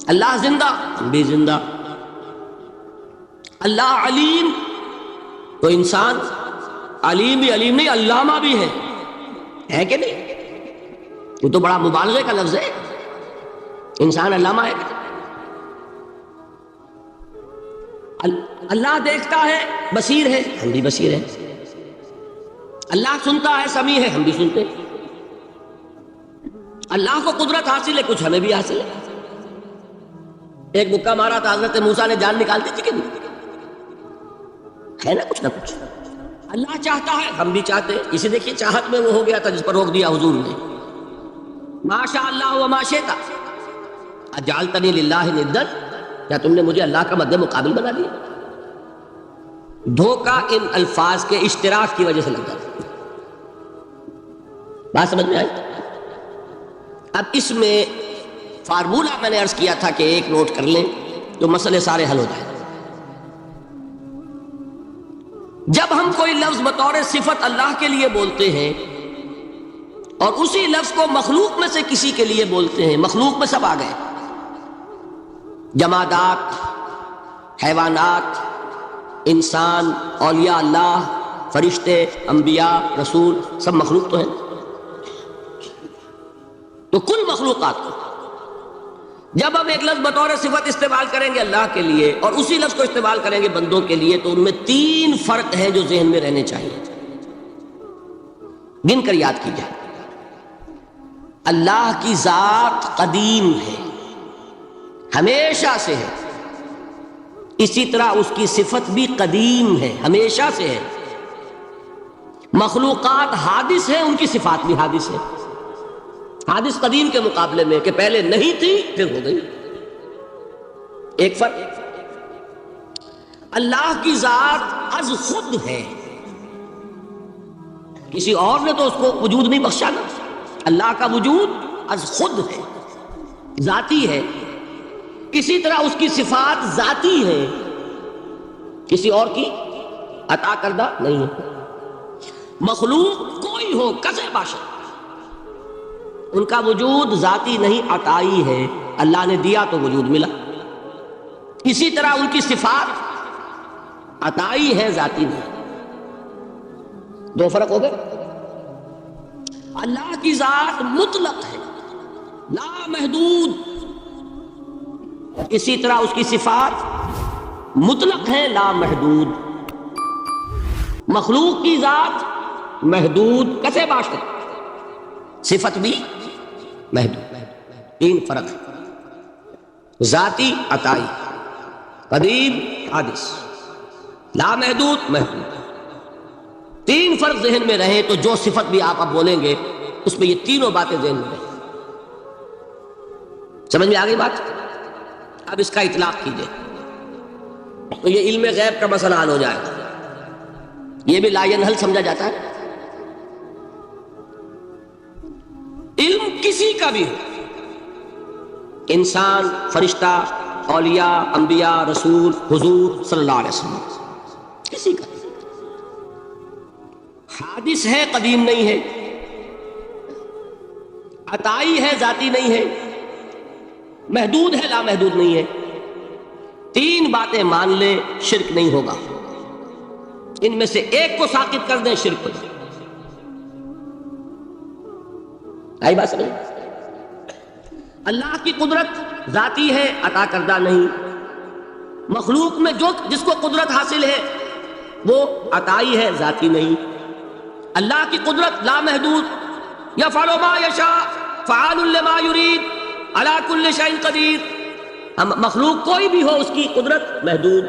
اللہ زندہ، ہم بھی زندہ، اللہ علیم، تو انسان علیم بھی علیم نہیں، علامہ بھی ہے کہ نہیں؟ یہ تو بڑا مبالغے کا لفظ ہے، انسان علامہ ہے۔ اللہ دیکھتا ہے، بصیر ہے، ہم بھی بصیر ہیں، اللہ سنتا ہے، سمیع ہے، ہم بھی سنتے ہیں، اللہ کو قدرت حاصل ہے، کچھ ہمیں بھی حاصل ہے۔ ایک مکہ مارا تھا حضرت موسیٰ نے، جان نکال دی تھی کہ نہیں؟ ہے نا کچھ نہ کچھ۔ اللہ چاہتا ہے، ہم بھی چاہتے ہیں، اسے دیکھیے چاہت میں وہ ہو گیا تھا جس پر روک دیا حضور نے، ما شاء اللہ وما شئت اجعلتنی للہ ندا، کیا تم نے مجھے اللہ کا مد مقابل بنا دیا؟ دھوکہ ان الفاظ کے اشتراک کی وجہ سے لگ جاتا ہے۔ بات سمجھ میں آئی؟ اب اس میں فارمولہ میں نے عرض کیا تھا کہ ایک نوٹ کر لیں تو مسئلے سارے حل ہو جائیں۔ جب ہم کوئی لفظ بطور صفت اللہ کے لیے بولتے ہیں اور اسی لفظ کو مخلوق میں سے کسی کے لیے بولتے ہیں، مخلوق میں سب آ گئے، جمادات، حیوانات، انسان، اولیاء اللہ، فرشتے، انبیاء، رسول، سب مخلوق تو ہیں، تو کل مخلوقات کو جب ہم ایک لفظ بطور صفت استعمال کریں گے اللہ کے لیے اور اسی لفظ کو استعمال کریں گے بندوں کے لیے، تو ان میں 3 فرق ہیں جو ذہن میں رہنے چاہیے، گن کر یاد کی جائے۔ اللہ کی ذات قدیم ہے، ہمیشہ سے ہے، اسی طرح اس کی صفت بھی قدیم ہے، ہمیشہ سے ہے۔ مخلوقات حادث ہیں، ان کی صفات بھی حادث ہے، حادث قدیم کے مقابلے میں کہ پہلے نہیں تھی پھر ہو گئی۔ ایک فرق، اللہ کی ذات از خود ہے، کسی اور نے تو اس کو وجود نہیں بخشا نا، اللہ کا وجود از خود ہے، ذاتی ہے، اسی طرح اس کی صفات ذاتی ہے، کسی اور کی عطا کردہ نہیں ہے۔ مخلوق کوئی ہو، کسے باشد، ان کا وجود ذاتی نہیں، عطائی ہے، اللہ نے دیا تو وجود ملا۔ اسی طرح ان کی صفات عطائی ہے، ذاتی نہیں۔ 2 فرق ہو گئے۔ اللہ کی ذات مطلق ہے، لا محدود، اسی طرح اس کی صفات مطلق ہیں لا محدود. مخلوق کی ذات محدود کسے باشد، صفت بھی محدود. تین فرق ہے، ذاتی عطائی، قدیم حادث، لا محدود محدود. تین فرق ذہن میں رہیں تو جو صفت بھی آپ اب بولیں گے اس میں یہ تینوں باتیں ذہن میں رہیں. سمجھ میں آ گئی بات؟ اب اس کا اطلاق کیجئے تو یہ علم غیب کا مسئلہ حل ہو جائے گا. یہ بھی لا ینحل سمجھا جاتا ہے. علم کسی کا بھی ہو، انسان، فرشتہ، اولیاء، انبیاء، رسول، حضور صلی اللہ علیہ وسلم، کسی کا حادث ہے، قدیم نہیں ہے، عطائی ہے، ذاتی نہیں ہے، محدود ہے، لا محدود نہیں ہے. تین باتیں مان لے شرک نہیں ہوگا. ان میں سے ایک کو ساقط کر دیں شرک ہو جائے. آئی بات سمجھ؟ اللہ کی قدرت ذاتی ہے، عطا کردہ نہیں. مخلوق میں جس کو قدرت حاصل ہے وہ عطائی ہے، ذاتی نہیں. اللہ کی قدرت لا محدود، یفعل ما یشاء فعال لما یرید علی کل شیء قدیر. مخلوق کوئی بھی ہو اس کی قدرت محدود.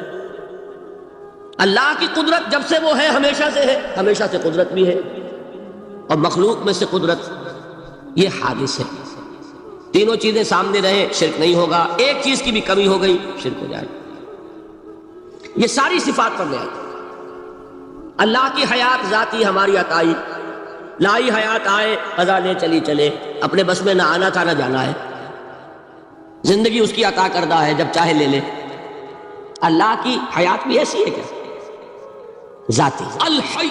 اللہ کی قدرت جب سے وہ ہے ہمیشہ سے ہے، ہمیشہ سے قدرت بھی ہے. اور مخلوق میں سے قدرت یہ حادث ہے. تینوں چیزیں سامنے رہیں شرک نہیں ہوگا. ایک چیز کی بھی کمی ہو گئی شرک ہو جائے. یہ ساری صفات پر لے آئی. اللہ کی حیات ذاتی، ہماری عطائی. لائی حیات آئے، قضا لے چلی چلے، اپنے بس میں نہ آنا تھا نہ جانا ہے. زندگی اس کی عطا کردہ ہے، جب چاہے لے لے. اللہ کی حیات بھی ایسی ہے کیا؟ ذاتی الحی.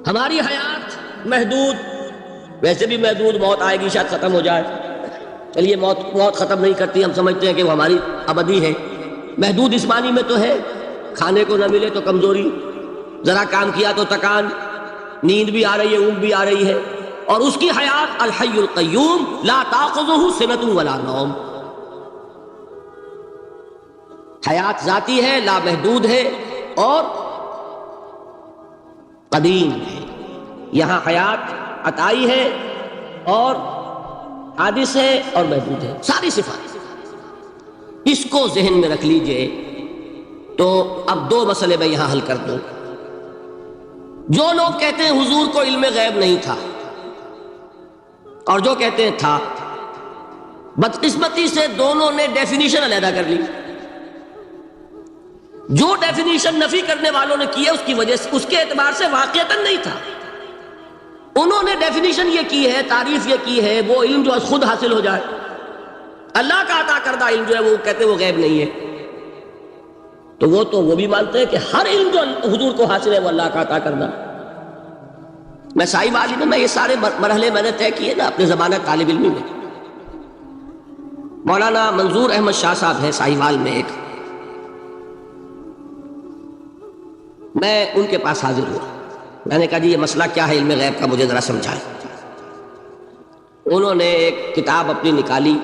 ہماری حیات محدود، ویسے بھی محدود، موت آئے گی شاید ختم ہو جائے. چلیے موت ختم نہیں کرتی، ہم سمجھتے ہیں کہ وہ ہماری ابدی ہے. محدود اس معنی میں تو ہے کھانے کو نہ ملے تو کمزوری، ذرا کام کیا تو تکان، نیند بھی آ رہی ہے، اونگ بھی آ رہی ہے. اور اس کی حیات الحی القیوم لا تاخذہ سنۃ ولا نوم. حیات ذاتی ہے، لا محدود ہے اور قدیم ہے. یہاں حیات عطائی ہے اور حادث ہے اور محدود ہے. ساری صفات اس کو ذہن میں رکھ لیجئے. تو اب دو مسئلے میں یہاں حل کر دوں. جو لوگ کہتے ہیں حضور کو علم غیب نہیں تھا اور جو کہتے ہیں تھا، بدقسمتی سے دونوں نے ڈیفینیشن علیحدہ کر لی. جو ڈیفینیشن نفی کرنے والوں نے کی ہے اس کی وجہ سے، اس کے اعتبار سے واقعتاً نہیں تھا. انہوں نے ڈیفینیشن یہ کی ہے، تعریف یہ کی ہے، وہ علم جو خود حاصل ہو جائے. اللہ کا عطا کردہ علم جو ہے وہ کہتے ہیں وہ غیب نہیں ہے. تو وہ بھی مانتے ہیں کہ ہر علم جو حضور کو حاصل ہے وہ اللہ کا عطا کردہ. میں سائی والی میں یہ سارے مرحلے میں نے طے کیے نا اپنے زمانہ طالب علمی میں. مولانا منظور احمد شاہ صاحب ہیں سائی وال میں ایک، میں ان کے پاس حاضر ہوا. میں نے کہا جی یہ مسئلہ کیا ہے علم غیب کا، مجھے ذرا سمجھائیں. انہوں نے ایک کتاب اپنی نکالی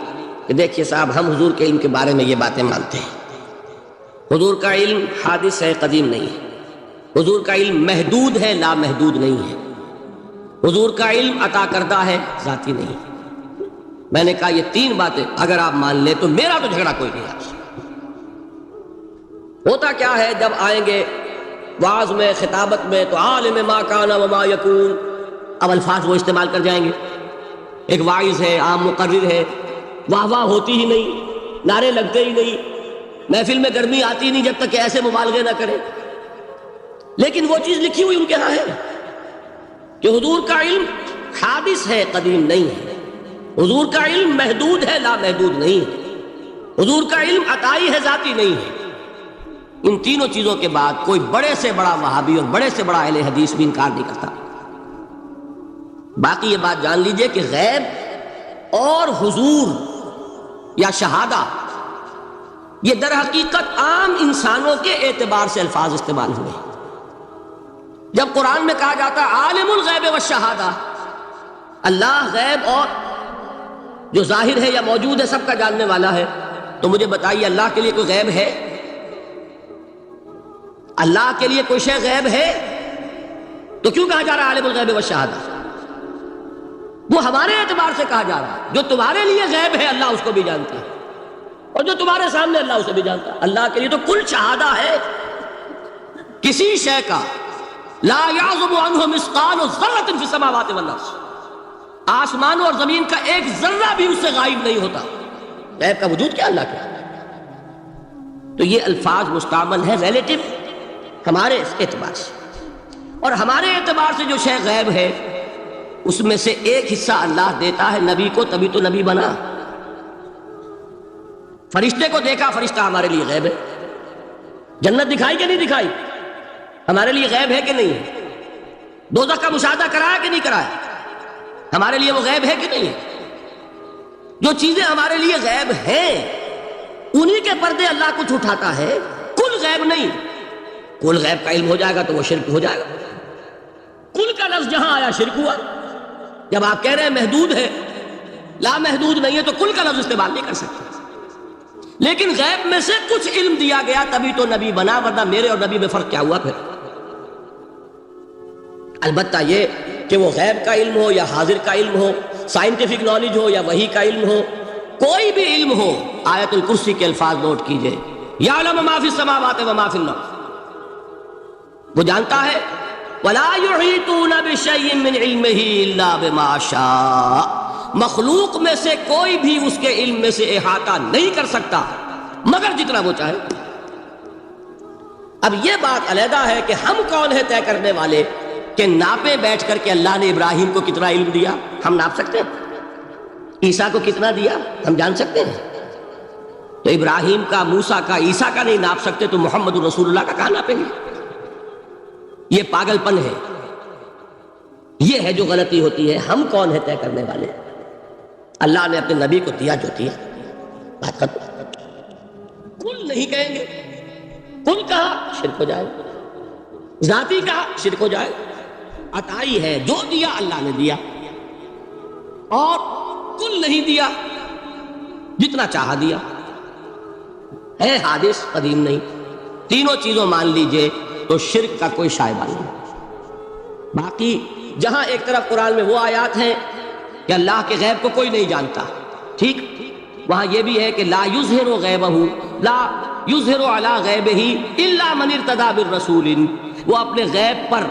کہ دیکھیے صاحب، ہم حضور کے علم کے بارے میں یہ باتیں مانتے ہیں. حضور کا علم حادث ہے، قدیم نہیں ہے. حضور کا علم محدود ہے، لا محدود نہیں ہے. حضور کا علم عطا کردہ ہے، ذاتی نہیں. میں نے کہا یہ تین باتیں اگر آپ مان لیں تو میرا تو جھگڑا کوئی نہیں آپ سے. ہوتا کیا ہے جب آئیں گے وعظ میں، خطابت میں، تو عالم ما کان وما یکون، اب الفاظ وہ استعمال کر جائیں گے. ایک واعظ ہے، عام مقرر ہے، واہ واہ ہوتی ہی نہیں، نعرے لگتے ہی نہیں، محفل میں گرمی آتی نہیں جب تک کہ ایسے مبالغے نہ کرے. لیکن وہ چیز لکھی ہوئی ان کے ہاں ہے کہ حضور کا علم حادث ہے، قدیم نہیں ہے. حضور کا علم محدود ہے، لا محدود نہیں ہے. حضور کا علم عطائی ہے، ذاتی نہیں ہے. ان تینوں چیزوں کے بعد کوئی بڑے سے بڑا وہابی اور بڑے سے بڑا اہل حدیث بھی انکار نہیں کرتا. باقی یہ بات جان لیجئے کہ غیب اور حضور یا شہادہ یہ در حقیقت عام انسانوں کے اعتبار سے الفاظ استعمال ہوئے. جب قرآن میں کہا جاتا ہے عالم الغیب والشہادہ، اللہ غیب اور جو ظاہر ہے یا موجود ہے سب کا جاننے والا ہے، تو مجھے بتائیے اللہ کے لیے کوئی غیب ہے؟ اللہ کے لیے کوئی شے غیب ہے؟ تو کیوں کہا جا رہا ہے عالم الغیب والشہادہ؟ وہ ہمارے اعتبار سے کہا جا رہا ہے، جو تمہارے لیے غیب ہے اللہ اس کو بھی جانتا ہے، اور جو تمہارے سامنے اللہ اسے بھی جانتا ہے۔ اللہ کے لیے تو کل شہادہ ہے، کسی شے کا لا یعزب عنہ مثقال ذرۃ فی السماوات والارض، آسمانوں اور زمین کا ایک ذرہ بھی اس سے غائب نہیں ہوتا۔ غیب کا وجود کیا اللہ کا؟ تو یہ الفاظ مستعمل ہے ریلیٹو ہمارے اعتبار سے، اور ہمارے اعتبار سے جو شے غیب ہے اس میں سے ایک حصہ اللہ دیتا ہے نبی کو، تبھی تو نبی بنا۔ فرشتے کو دیکھا، فرشتہ ہمارے لیے غیب ہے۔ جنت دکھائی کہ نہیں دکھائی، ہمارے لیے غیب ہے کہ نہیں ہے؟ دوزخ کا مشاہدہ کرایا کہ نہیں کرایا، ہمارے لیے وہ غیب ہے کہ نہیں ہے؟ جو چیزیں ہمارے لیے غیب ہیں انہی کے پردے اللہ کچھ اٹھاتا ہے، کل غیب نہیں۔ کل غیب کا علم ہو جائے گا تو وہ شرک ہو جائے گا۔ کل کا لفظ جہاں آیا شرک ہوا۔ جب آپ کہہ رہے ہیں محدود ہے، لا محدود نہیں ہے، تو کل کا لفظ استعمال نہیں کر سکتے۔ لیکن غیب میں سے کچھ علم دیا گیا تبھی تو نبی بنا، ورنہ میرے اور نبی میں فرق کیا ہوا پھر؟ البتہ یہ کہ وہ غیب کا علم ہو یا حاضر کا علم ہو، سائنٹیفک نالج ہو یا وحی کا علم ہو، کوئی بھی علم ہو، آیت الکرسی کے الفاظ نوٹ کیجئے، یعلم ما فی السماوات و ما فی الارض، وہ جانتا ہے ولا یحیطون بشیء من علمہ الا بما شاء، مخلوق میں سے کوئی بھی اس کے علم میں سے احاطہ نہیں کر سکتا مگر جتنا وہ چاہے۔ اب یہ بات علیحدہ ہے کہ ہم کون ہیں طے کرنے والے کہ ناپے بیٹھ کر کے اللہ نے ابراہیم کو کتنا علم دیا، ہم ناپ سکتے ہیں؟ عیسیٰ کو کتنا دیا ہم جان سکتے ہیں؟ تو ابراہیم کا، موسیٰ کا، عیسیٰ کا نہیں ناپ سکتے تو محمد رسول اللہ کا کہاں ناپیں گے؟ یہ پاگل پن ہے، یہ ہے جو غلطی ہوتی ہے۔ ہم کون ہیں طے کرنے والے؟ اللہ نے اپنے نبی کو دیا جو دیا، بات ختم۔ کل نہیں کہیں گے، کل کہا شرک ہو جائے، ذاتی کہا شرک ہو جائے۔ عطائی ہے، جو دیا اللہ نے دیا، اور کل نہیں دیا، جتنا چاہا دیا، ہے حادث قدیم نہیں۔ تینوں چیزوں مان لیجئے تو شرک کا کوئی شائبہ نہیں۔ باقی جہاں ایک طرف قرآن میں وہ آیات ہیں کہ اللہ کے غیب کو کوئی نہیں جانتا، ٹھیک، وہاں یہ بھی ہے کہ لا یظہر غیبہ، لا یظہر علی غیبہ الا من ارتضی بالرسول، وہ اپنے غیب پر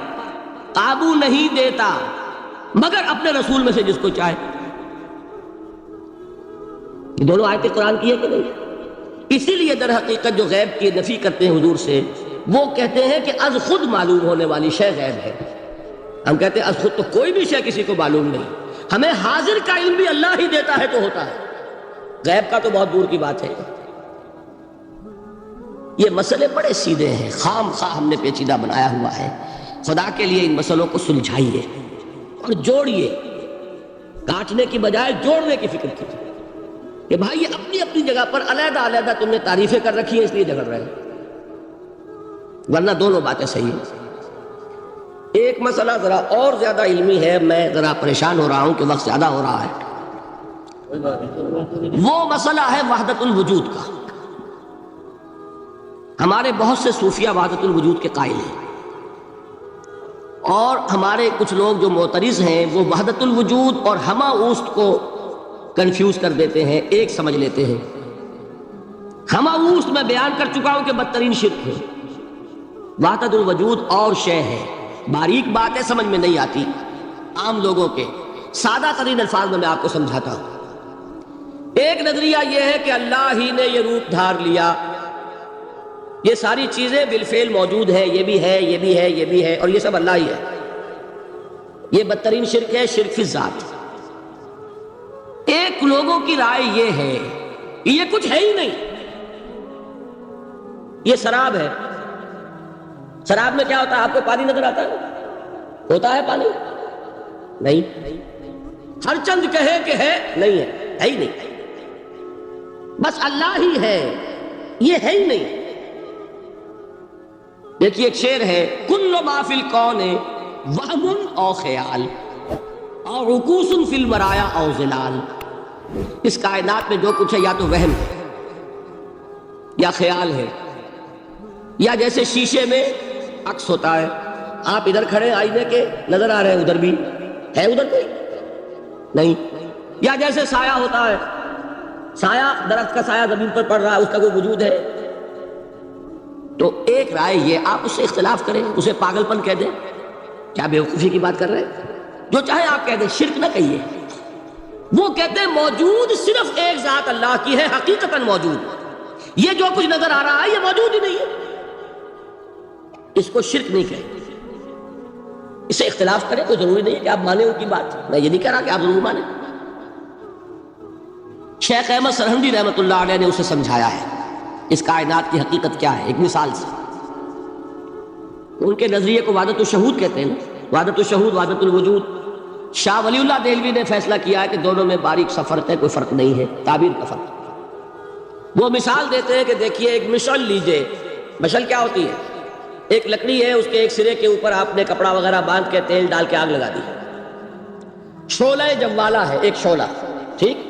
قابو نہیں دیتا مگر اپنے رسول میں سے جس کو چاہے۔ یہ دونوں آیتیں قرآن کی ہے کہ نہیں؟ اسی لیے در حقیقت جو غیب کی نفی کرتے ہیں حضور سے، وہ کہتے ہیں کہ از خود معلوم ہونے والی شے غیب ہے۔ ہم کہتے ہیں از خود تو کوئی بھی شے کسی کو معلوم نہیں، ہمیں حاضر کا علم بھی اللہ ہی دیتا ہے تو ہوتا ہے، غیب کا تو بہت دور کی بات ہے۔ یہ مسئلے بڑے سیدھے ہیں، خام خواہ ہم نے پیچیدہ بنایا ہوا ہے۔ خدا کے لیے ان مسئلوں کو سلجھائیے اور جوڑیے، کاٹنے کی بجائے جوڑنے کی فکر کیجیے کہ بھائی یہ اپنی اپنی جگہ پر علیحدہ علیحدہ تم نے تعریفیں کر رکھی ہیں اس لیے جھگڑ رہے ہیں، ورنہ دونوں باتیں صحیح ہیں۔ ایک مسئلہ ذرا اور زیادہ علمی ہے، میں ذرا پریشان ہو رہا ہوں کہ وقت زیادہ ہو رہا ہے۔ وہ مسئلہ ہے وحدت الوجود کا۔ ہمارے بہت سے صوفیہ وحدت الوجود کے قائل ہیں، اور ہمارے کچھ لوگ جو معترض ہیں وہ وحدت الوجود اور ہمہ اوست کو کنفیوز کر دیتے ہیں، ایک سمجھ لیتے ہیں۔ ہمہ اوست میں بیان کر چکا ہوں کہ بدترین شرک ہے، وحدت الوجود اور شے ہے، باریک بات ہے، سمجھ میں نہیں آتی عام لوگوں کے، سادہ ترین الفاظ میں آپ کو سمجھاتا ہوں۔ ایک نظریہ یہ ہے کہ اللہ ہی نے یہ روپ دھار لیا، یہ ساری چیزیں بالفعل موجود ہیں، یہ بھی ہے، یہ بھی ہے، یہ بھی ہے، اور یہ سب اللہ ہی ہے۔ یہ بدترین شرک ہے، شرک فی الذات۔ ایک لوگوں کی رائے یہ ہے کہ یہ کچھ ہے ہی نہیں، یہ شراب ہے۔ شراب میں کیا ہوتا ہے؟ آپ کو پانی نظر آتا ہے؟ ہوتا ہے پانی؟ نہیں۔ ہر چند کہے کہ ہے، نہیں ہے، ہے ہی نہیں، بس اللہ ہی ہے، یہ ہے ہی نہیں۔ دیکھیے ایک شعر ہے، کل ما فی الکون وہم او خیال اور عکوس فی المرایا او ظلال، اس کائنات میں جو کچھ ہے یا تو وہم ہے یا خیال ہے، یا جیسے شیشے میں عکس ہوتا ہے، آپ ادھر کھڑے آئینے کے نظر آ رہے ہیں، ادھر بھی ہے، ادھر کوئی نہیں، یا جیسے سایہ ہوتا ہے، سایہ درخت کا سایہ زمین پر پڑ رہا ہے، اس کا کوئی وجود ہے۔ تو ایک رائے یہ، آپ اس سے اختلاف کریں، اسے پاگل پن کہہ دیں، کیا بیوقوفی کی بات کر رہے ہیں؟ جو چاہے آپ کہہ دیں، شرک نہ کہیے۔ وہ کہتے ہیں موجود صرف ایک ذات اللہ کی ہے، حقیقتاً موجود، یہ جو کچھ نظر آ رہا ہے یہ موجود ہی نہیں ہے، اس کو شرک نہیں کہیں۔ اسے اختلاف کریں، کوئی ضروری نہیں ہے کہ آپ مانیں ان کی بات، میں یہ نہیں کہہ رہا کہ آپ ضرور مانیں۔ شیخ احمد سرہندی رحمۃ اللہ علیہ نے اسے سمجھایا ہے اس کائنات کی حقیقت کیا ہے، ایک مثال سے۔ ان کے نظریے کو وحدت الشہود کہتے ہیں، وحدت الشہود، وحدت الوجود۔ شاہ ولی اللہ دہلوی نے فیصلہ کیا ہے کہ دونوں میں باریک سا فرق ہے، کوئی فرق نہیں ہے، تعبیر کا فرق۔ وہ مثال دیتے ہیں کہ دیکھیے ایک مشعل لیجئے، مشعل کیا ہوتی ہے؟ ایک لکڑی ہے، اس کے ایک سرے کے اوپر آپ نے کپڑا وغیرہ باندھ کے تیل ڈال کے آگ لگا دی، شعلہ جوالا ہے، ایک شعلہ، ٹھیک؟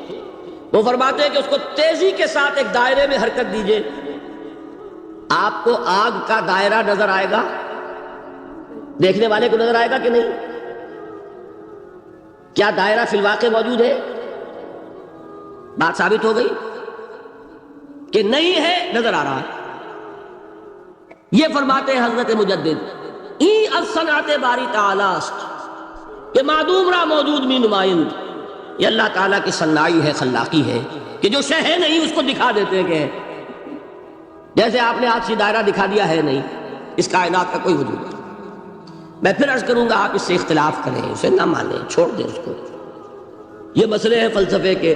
وہ فرماتے ہیں کہ اس کو تیزی کے ساتھ ایک دائرے میں حرکت دیجئے، آپ کو آگ کا دائرہ نظر آئے گا، دیکھنے والے کو نظر آئے گا کہ نہیں؟ کیا دائرہ فی الواقع موجود ہے؟ بات ثابت ہو گئی کہ نہیں ہے، نظر آ رہا ہے۔ یہ فرماتے ہیں حضرت مجدد، ای الصنعت باری تعالی است، کہ معدوم را موجود می نمائند، یہ اللہ تعالیٰ کی صنائی ہے، خلاقی ہے، کہ جو شے ہے نہیں اس کو دکھا دیتے ہیں کہ ہے۔ جیسے آپ نے آج سے دائرہ دکھا دیا ہے نہیں، اس کائنات کا کوئی وجود نہیں۔ میں پھر عرض کروں گا، آپ اس سے اختلاف کریں، اسے نہ مانیں، چھوڑ دیں اس کو، یہ مسئلے ہیں فلسفے کے،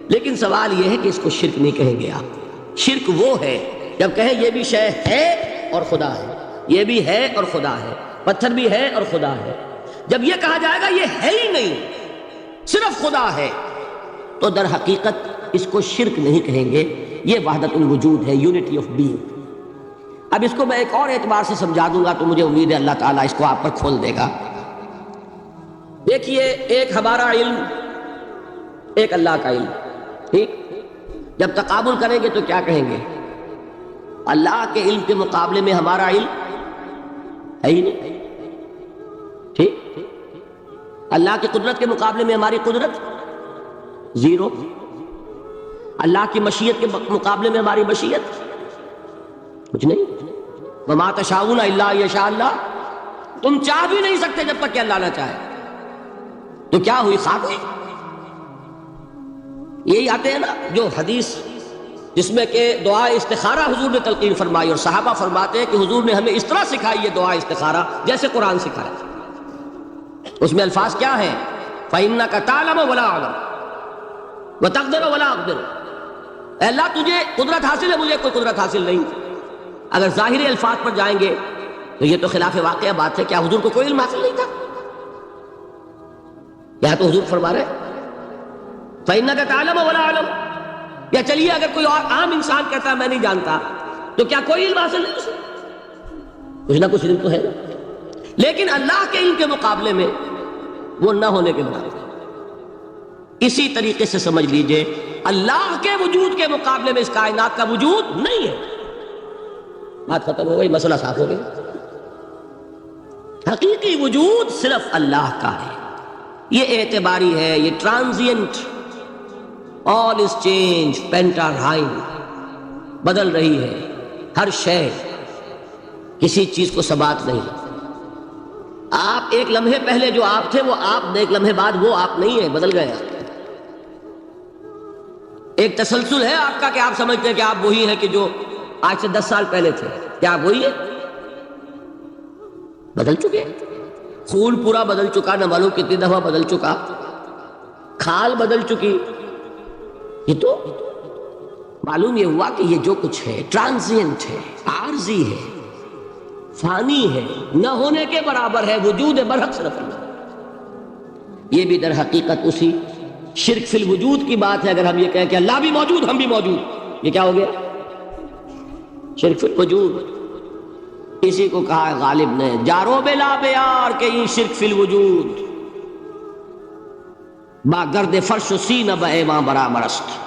لیکن سوال یہ ہے کہ اس کو شرک نہیں کہیں گے آپ۔ شرک وہ ہے جب کہیں یہ بھی شے ہے اور خدا ہے، یہ بھی ہے اور خدا ہے، پتھر بھی ہے اور خدا ہے۔ جب یہ کہا جائے گا یہ ہے ہی نہیں، صرف خدا ہے، تو در حقیقت اس کو شرک نہیں کہیں گے، یہ وحدت الوجود ہے، یونٹی آف بینگ۔ اب اس کو میں ایک اور اعتبار سے سمجھا دوں گا تو مجھے امید ہے اللہ تعالیٰ اس کو آپ پر کھول دے گا۔ دیکھیے، ایک ہمارا علم، ایک اللہ کا علم، ٹھیک؟ جب تقابل کریں گے تو کیا کہیں گے؟ اللہ کے علم کے مقابلے میں ہمارا علم ہے ہی نہیں، ٹھیک؟ اللہ کی قدرت کے مقابلے میں ہماری قدرت زیرو، اللہ کی مشیت کے مقابلے میں ہماری مشیت کچھ نہیں۔ وما تشاؤون الا یشاء اللہ، تم چاہ بھی نہیں سکتے جب تک کہ اللہ نہ چاہے۔ تو کیا ہوئی؟ خاک ہوئی۔ یہی آتے ہیں نا جو حدیث جس میں کہ دعا استخارہ حضور نے تلقین فرمائی، اور صحابہ فرماتے ہیں کہ حضور نے ہمیں اس طرح سکھائی یہ دعا استخارہ جیسے قرآن سکھایا۔ اس میں الفاظ کیا ہیں؟ فَإِنَّكَ تَعْلَمُ وَلَا أَعْلَمُ وَتَقْدِرُ وَلَا أَقْدِرُ، اے اللہ تجھے قدرت حاصل ہے، مجھے کوئی قدرت حاصل نہیں۔ اگر ظاہری الفاظ پر جائیں گے تو یہ تو خلاف واقعہ بات ہے۔ کیا حضور کو کوئی علم حاصل نہیں تھا؟ یا تو حضور فرما رہے فَإِنَّكَ تَعْلَمُ وَلَا أَعْلَمُ، یا چلیے اگر کوئی اور عام انسان کہتا ہے میں نہیں جانتا، تو کیا کوئی علم حاصل نہیں اسے؟ کچھ نہ کچھ علم تو ہے نا۔ لیکن اللہ کے علم کے مقابلے میں وہ نہ ہونے کے برابر۔ اسی طریقے سے سمجھ لیجئے اللہ کے وجود کے مقابلے میں اس کائنات کا وجود نہیں ہے۔ بات ختم ہو گئی، مسئلہ صاف ہو گیا۔ حقیقی وجود صرف اللہ کا ہے، یہ اعتباری ہے، یہ ٹرانزینٹ، آل از چینج، پینٹا رائم، بدل رہی ہے ہر شے، کسی چیز کو ثبات نہیں۔ آپ ایک لمحے پہلے جو آپ تھے وہ آپ، ایک لمحے بعد وہ آپ نہیں ہے، بدل گئے آپ۔ ایک تسلسل ہے آپ کا کہ آپ سمجھتے ہیں کہ آپ وہی ہیں کہ جو آج سے 10 سال پہلے تھے۔ کیا آپ وہی ہیں؟ بدل چکے، خون پورا بدل چکا، نہ معلوم کتنی دفعہ بدل چکا، کھال بدل چکی۔ یہ تو معلوم یہ ہوا کہ یہ جو کچھ ہے ٹرانزینٹ ہے، عارضی ہے، فانی ہے، نہ ہونے کے برابر ہے، وجود برحق صرف اللہ۔ یہ بھی در حقیقت اسی شرک فی الوجود کی بات ہے۔ اگر ہم یہ کہیں کہ اللہ بھی موجود ہم بھی موجود، یہ کیا ہو گیا؟ شرک فی الوجود۔ اسی کو کہا ہے غالب نے جارو بلا بیار کہ یہ شرک فی الوجود، با گرد فرش و سینہ بایماں برا مرست.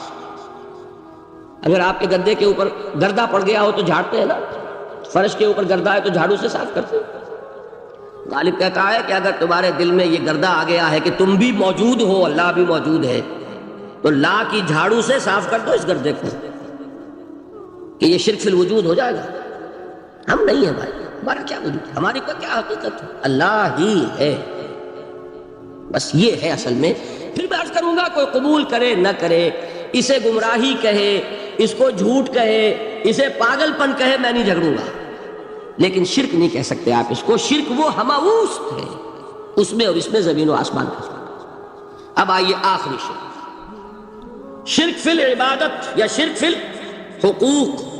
اگر آپ کے گدے کے اوپر گردہ پڑ گیا ہو تو جھاڑتے ہیں نا، فرش کے اوپر گردہ ہے تو جھاڑو سے صاف کرتے ہیں. غالب کہتا ہے کہ اگر تمہارے دل میں یہ گردہ آ گیا ہے کہ تم بھی موجود ہو، اللہ بھی موجود ہے، تو لا کی جھاڑو سے صاف کر دو اس گردے کو، کہ یہ شرک فی الوجود ہو جائے گا. ہم نہیں ہیں بھائی، ہمارا کیا وجود ہے، ہماری کو کیا حقیقت ہے، اللہ ہی ہے. بس یہ ہے اصل میں. پھر میں عرض کروں گا کوئی قبول کرے نہ کرے، اسے گمراہی کہے، اس کو جھوٹ کہے، اسے پاگل پن کہے، میں نہیں جھگڑوں گا، لیکن شرک نہیں کہہ سکتے آپ اس کو. شرک وہ ہماوست ہے، اس میں اور اس میں زمین و آسمان کا فرق. اب آئیے آخری شرک، شرک فی العبادت یا شرک فی الحقوق.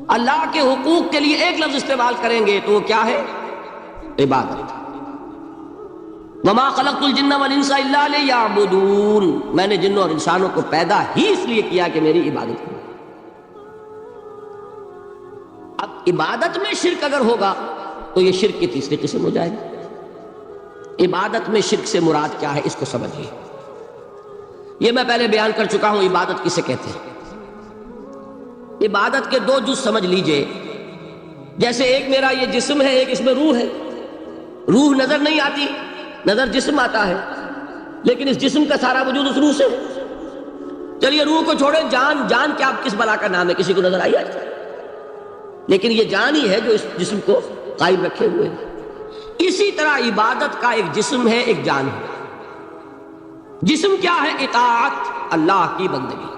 اللہ کے حقوق کے لیے ایک لفظ استعمال کریں گے تو وہ کیا ہے؟ عبادت. وما خلقت الجن والانس الا لیعبدون، میں نے جنوں اور انسانوں کو پیدا ہی اس لیے کیا کہ میری عبادت کریں. اب عبادت میں شرک اگر ہوگا تو یہ شرک کی تیسری قسم ہو جائے گی. عبادت میں شرک سے مراد کیا ہے اس کو سمجھیے. یہ میں پہلے بیان کر چکا ہوں عبادت کسے کہتے ہیں. عبادت کے دو جز سمجھ لیجئے. جیسے ایک میرا یہ جسم ہے، ایک اس میں روح ہے. روح نظر نہیں آتی، نظر جسم آتا ہے، لیکن اس جسم کا سارا وجود اس روح سے ہے. چلیے روح کو چھوڑیں، جان کیا کس بلا کا نام ہے، کسی کو نظر آئی آج تک؟ لیکن یہ جان ہی ہے جو اس جسم کو قائم رکھے ہوئے ہے. اسی طرح عبادت کا ایک جسم ہے، ایک جان ہے. جسم کیا ہے؟ اطاعت، اللہ کی بندگی،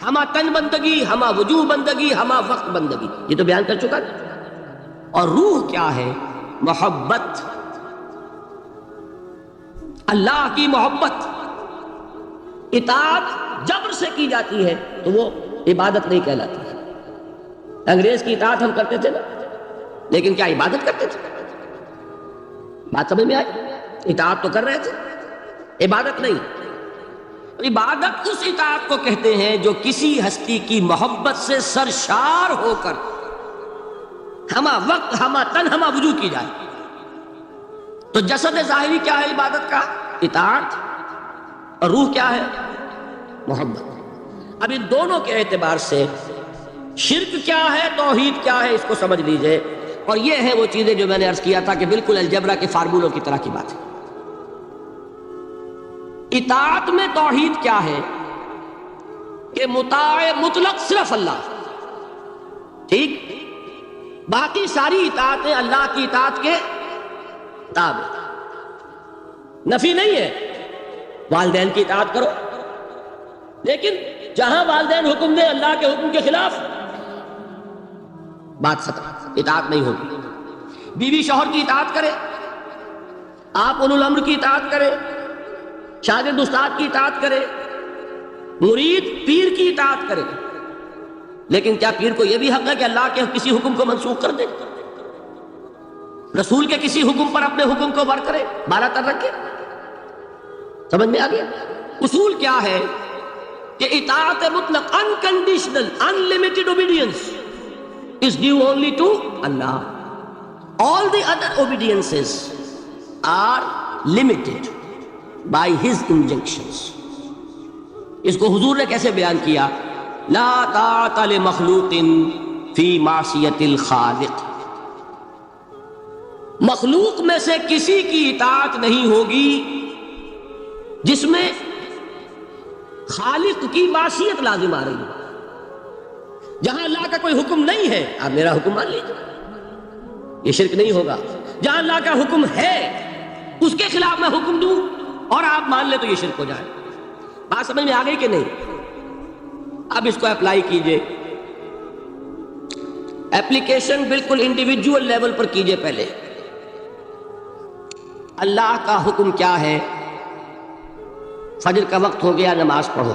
ہما تن بندگی، ہما وجوہ بندگی، ہما وقت بندگی، یہ تو بیان کر چکا. اور روح کیا ہے؟ محبت، اللہ کی محبت. اطاعت جبر سے کی جاتی ہے تو وہ عبادت نہیں کہلاتی ہے. انگریز کی اطاعت ہم کرتے تھے نا، لیکن کیا عبادت کرتے تھے؟ بات سمجھ میں آئی؟ اطاعت تو کر رہے تھے، عبادت نہیں. عبادت اس اطاعت کو کہتے ہیں جو کسی ہستی کی محبت سے سرشار ہو کر ہما وقت، ہما تن، ہما وجود کی جائے. تو جسد ظاہری کیا ہے عبادت کا؟ اطاعت. اور روح کیا ہے؟ محبت. اب ان دونوں کے اعتبار سے شرک کیا ہے، توحید کیا ہے، اس کو سمجھ لیجئے. اور یہ ہیں وہ چیزیں جو میں نے عرض کیا تھا کہ بالکل الجبرا کے فارمولوں کی طرح کی بات ہے. اطاعت میں توحید کیا ہے کہ مطاع مطلق صرف اللہ، ٹھیک، باقی ساری اطاعتیں اللہ کی اطاعت کے تابع. نفی نہیں ہے، والدین کی اطاعت کرو، لیکن جہاں والدین حکم دیں اللہ کے حکم کے خلاف، بات ختم، اطاعت نہیں ہوگی. بیوی شوہر کی اطاعت کرے، آپ اولو الامر کی اطاعت کرے، شاگرد استاد کی اطاعت کرے، مرید پیر کی اطاعت کرے، لیکن کیا پیر کو یہ بھی حق ہے کہ اللہ کے کسی حکم کو منسوخ کر دے، رسول کے کسی حکم پر اپنے حکم کو بر کرے، بالا تر رکھے؟ سمجھ میں آ گیا؟ اصول کیا ہے کہ اطاعت مطلق unconditional unlimited obedience is due only to Allah. All the other obediences are limited by his injunctions. اس کو حضور نے کیسے بیان کیا؟ لا طاعت لمخلوق فی معصیت الخالق. مخلوق میں سے کسی کی اطاعت نہیں ہوگی جس میں خالق کی معصیت لازم آ رہی ہے. جہاں اللہ کا کوئی حکم نہیں ہے آپ میرا حکم مان لیجیے، یہ شرک نہیں ہوگا. جہاں اللہ کا حکم ہے اس کے خلاف میں حکم دوں اور آپ مان لیں تو یہ شرک ہو جائے. بات سمجھ میں آ گئی کہ نہیں؟ اب اس کو اپلائی کیجئے. اپلیکیشن بالکل انڈیویجول لیول پر کیجئے. پہلے اللہ کا حکم کیا ہے؟ فجر کا وقت ہو گیا، نماز پڑھو.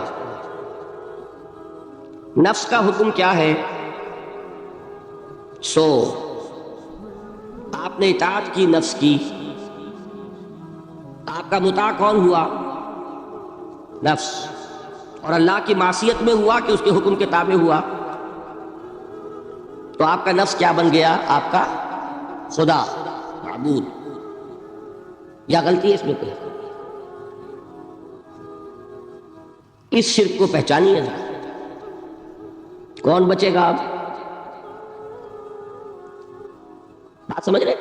نفس کا حکم کیا ہے؟ سو. آپ نے اطاعت کی نفس کی، آپ کا مطاع کون ہوا؟ نفس. اور اللہ کی معصیت میں ہوا کہ اس کے حکم کے تابع ہوا، تو آپ کا نفس کیا بن گیا؟ آپ کا خدا، معبود. یا غلطی ہے اس میں کوئی؟ اس شرک کو پہچانیے ذرا. کون بچے گا اب؟ بات سمجھ رہے؟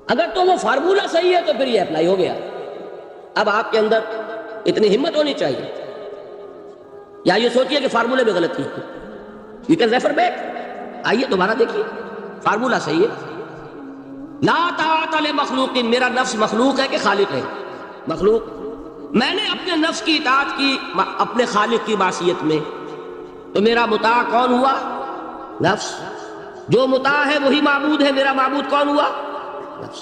اگر تو وہ فارمولہ صحیح ہے تو پھر یہ اپلائی ہو گیا. اب آپ کے اندر اتنی ہمت ہونی چاہیے، یا یہ سوچیے کہ فارمولے میں غلطی ہے. یو کین ریفر بیک، آئیے دوبارہ دیکھیے، فارمولہ صحیح ہے. لا طاعت لمخلوق، میرا نفس مخلوق ہے کہ خالق ہے؟ مخلوق. میں نے اپنے نفس کی اطاعت کی اپنے خالق کی معصیت میں، تو میرا مطاع کون ہوا؟ نفس. جو مطاع ہے وہی معبود ہے، میرا معبود کون ہوا؟ نفس.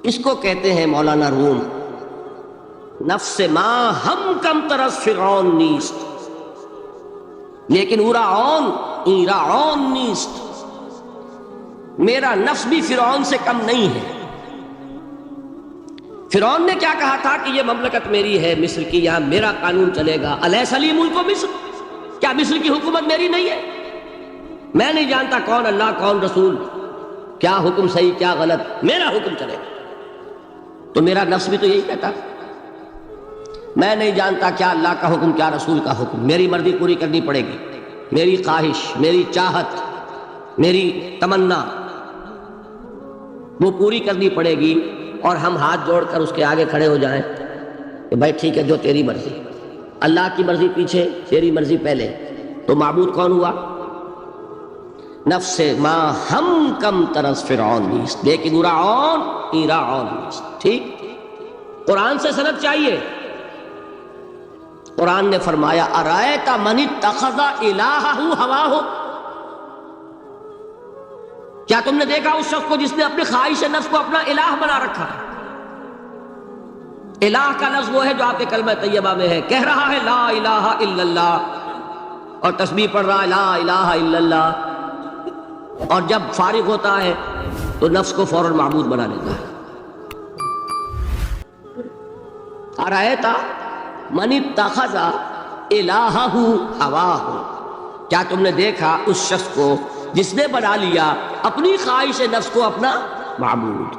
اس کو کہتے ہیں مولانا روم، نفس ما ہم کم ترس فرعون نیست لیکن اورا عون ایرا عون نیست. میرا نفس بھی فرعون سے کم نہیں ہے. فرعون نے کیا کہا تھا کہ یہ مملکت میری ہے مصر کی، یہاں میرا قانون چلے گا. الیس لی ملک مصر، کیا مصر کی حکومت میری نہیں ہے؟ میں نہیں جانتا کون اللہ کون رسول، کیا حکم صحیح کیا غلط، میرا حکم چلے گا. تو میرا نفس بھی تو یہی کہتا، میں نہیں جانتا کیا اللہ کا حکم کیا رسول کا حکم، میری مرضی پوری کرنی پڑے گی، میری خواہش، میری چاہت، میری تمنا وہ پوری کرنی پڑے گی. اور ہم ہاتھ جوڑ کر اس کے آگے کھڑے ہو جائیں کہ بھائی ٹھیک ہے جو تیری مرضی، اللہ کی مرضی پیچھے تیری مرضی پہلے. تو معبود کون ہوا؟ نفس ما ہم کم ترس فرعون نیست لیکن اورا عون ایرا عون نیست. ٹھیک، قرآن سے سند چاہیے. قرآن نے فرمایا ارائیت من اتخذ الہہ ہواہ، کیا تم نے دیکھا اس شخص کو جس نے اپنی خواہش نفس کو اپنا الہ بنا رکھا ہے؟ الہ کا لفظ وہ ہے جو آپ کے کلمہ طیبہ میں ہے، کہہ رہا ہے لا الہ الا اللہ اور تسبیح پڑھ رہا ہے لا الہ الا اللہ، اور جب فارغ ہوتا ہے تو نفس کو فوراً معبود بنا لیتا ہے. ارائیت من اتخذ الہہ ہواہ، کیا تم نے دیکھا اس شخص کو جس نے بنا لیا اپنی خواہش نفس کو اپنا معبود؟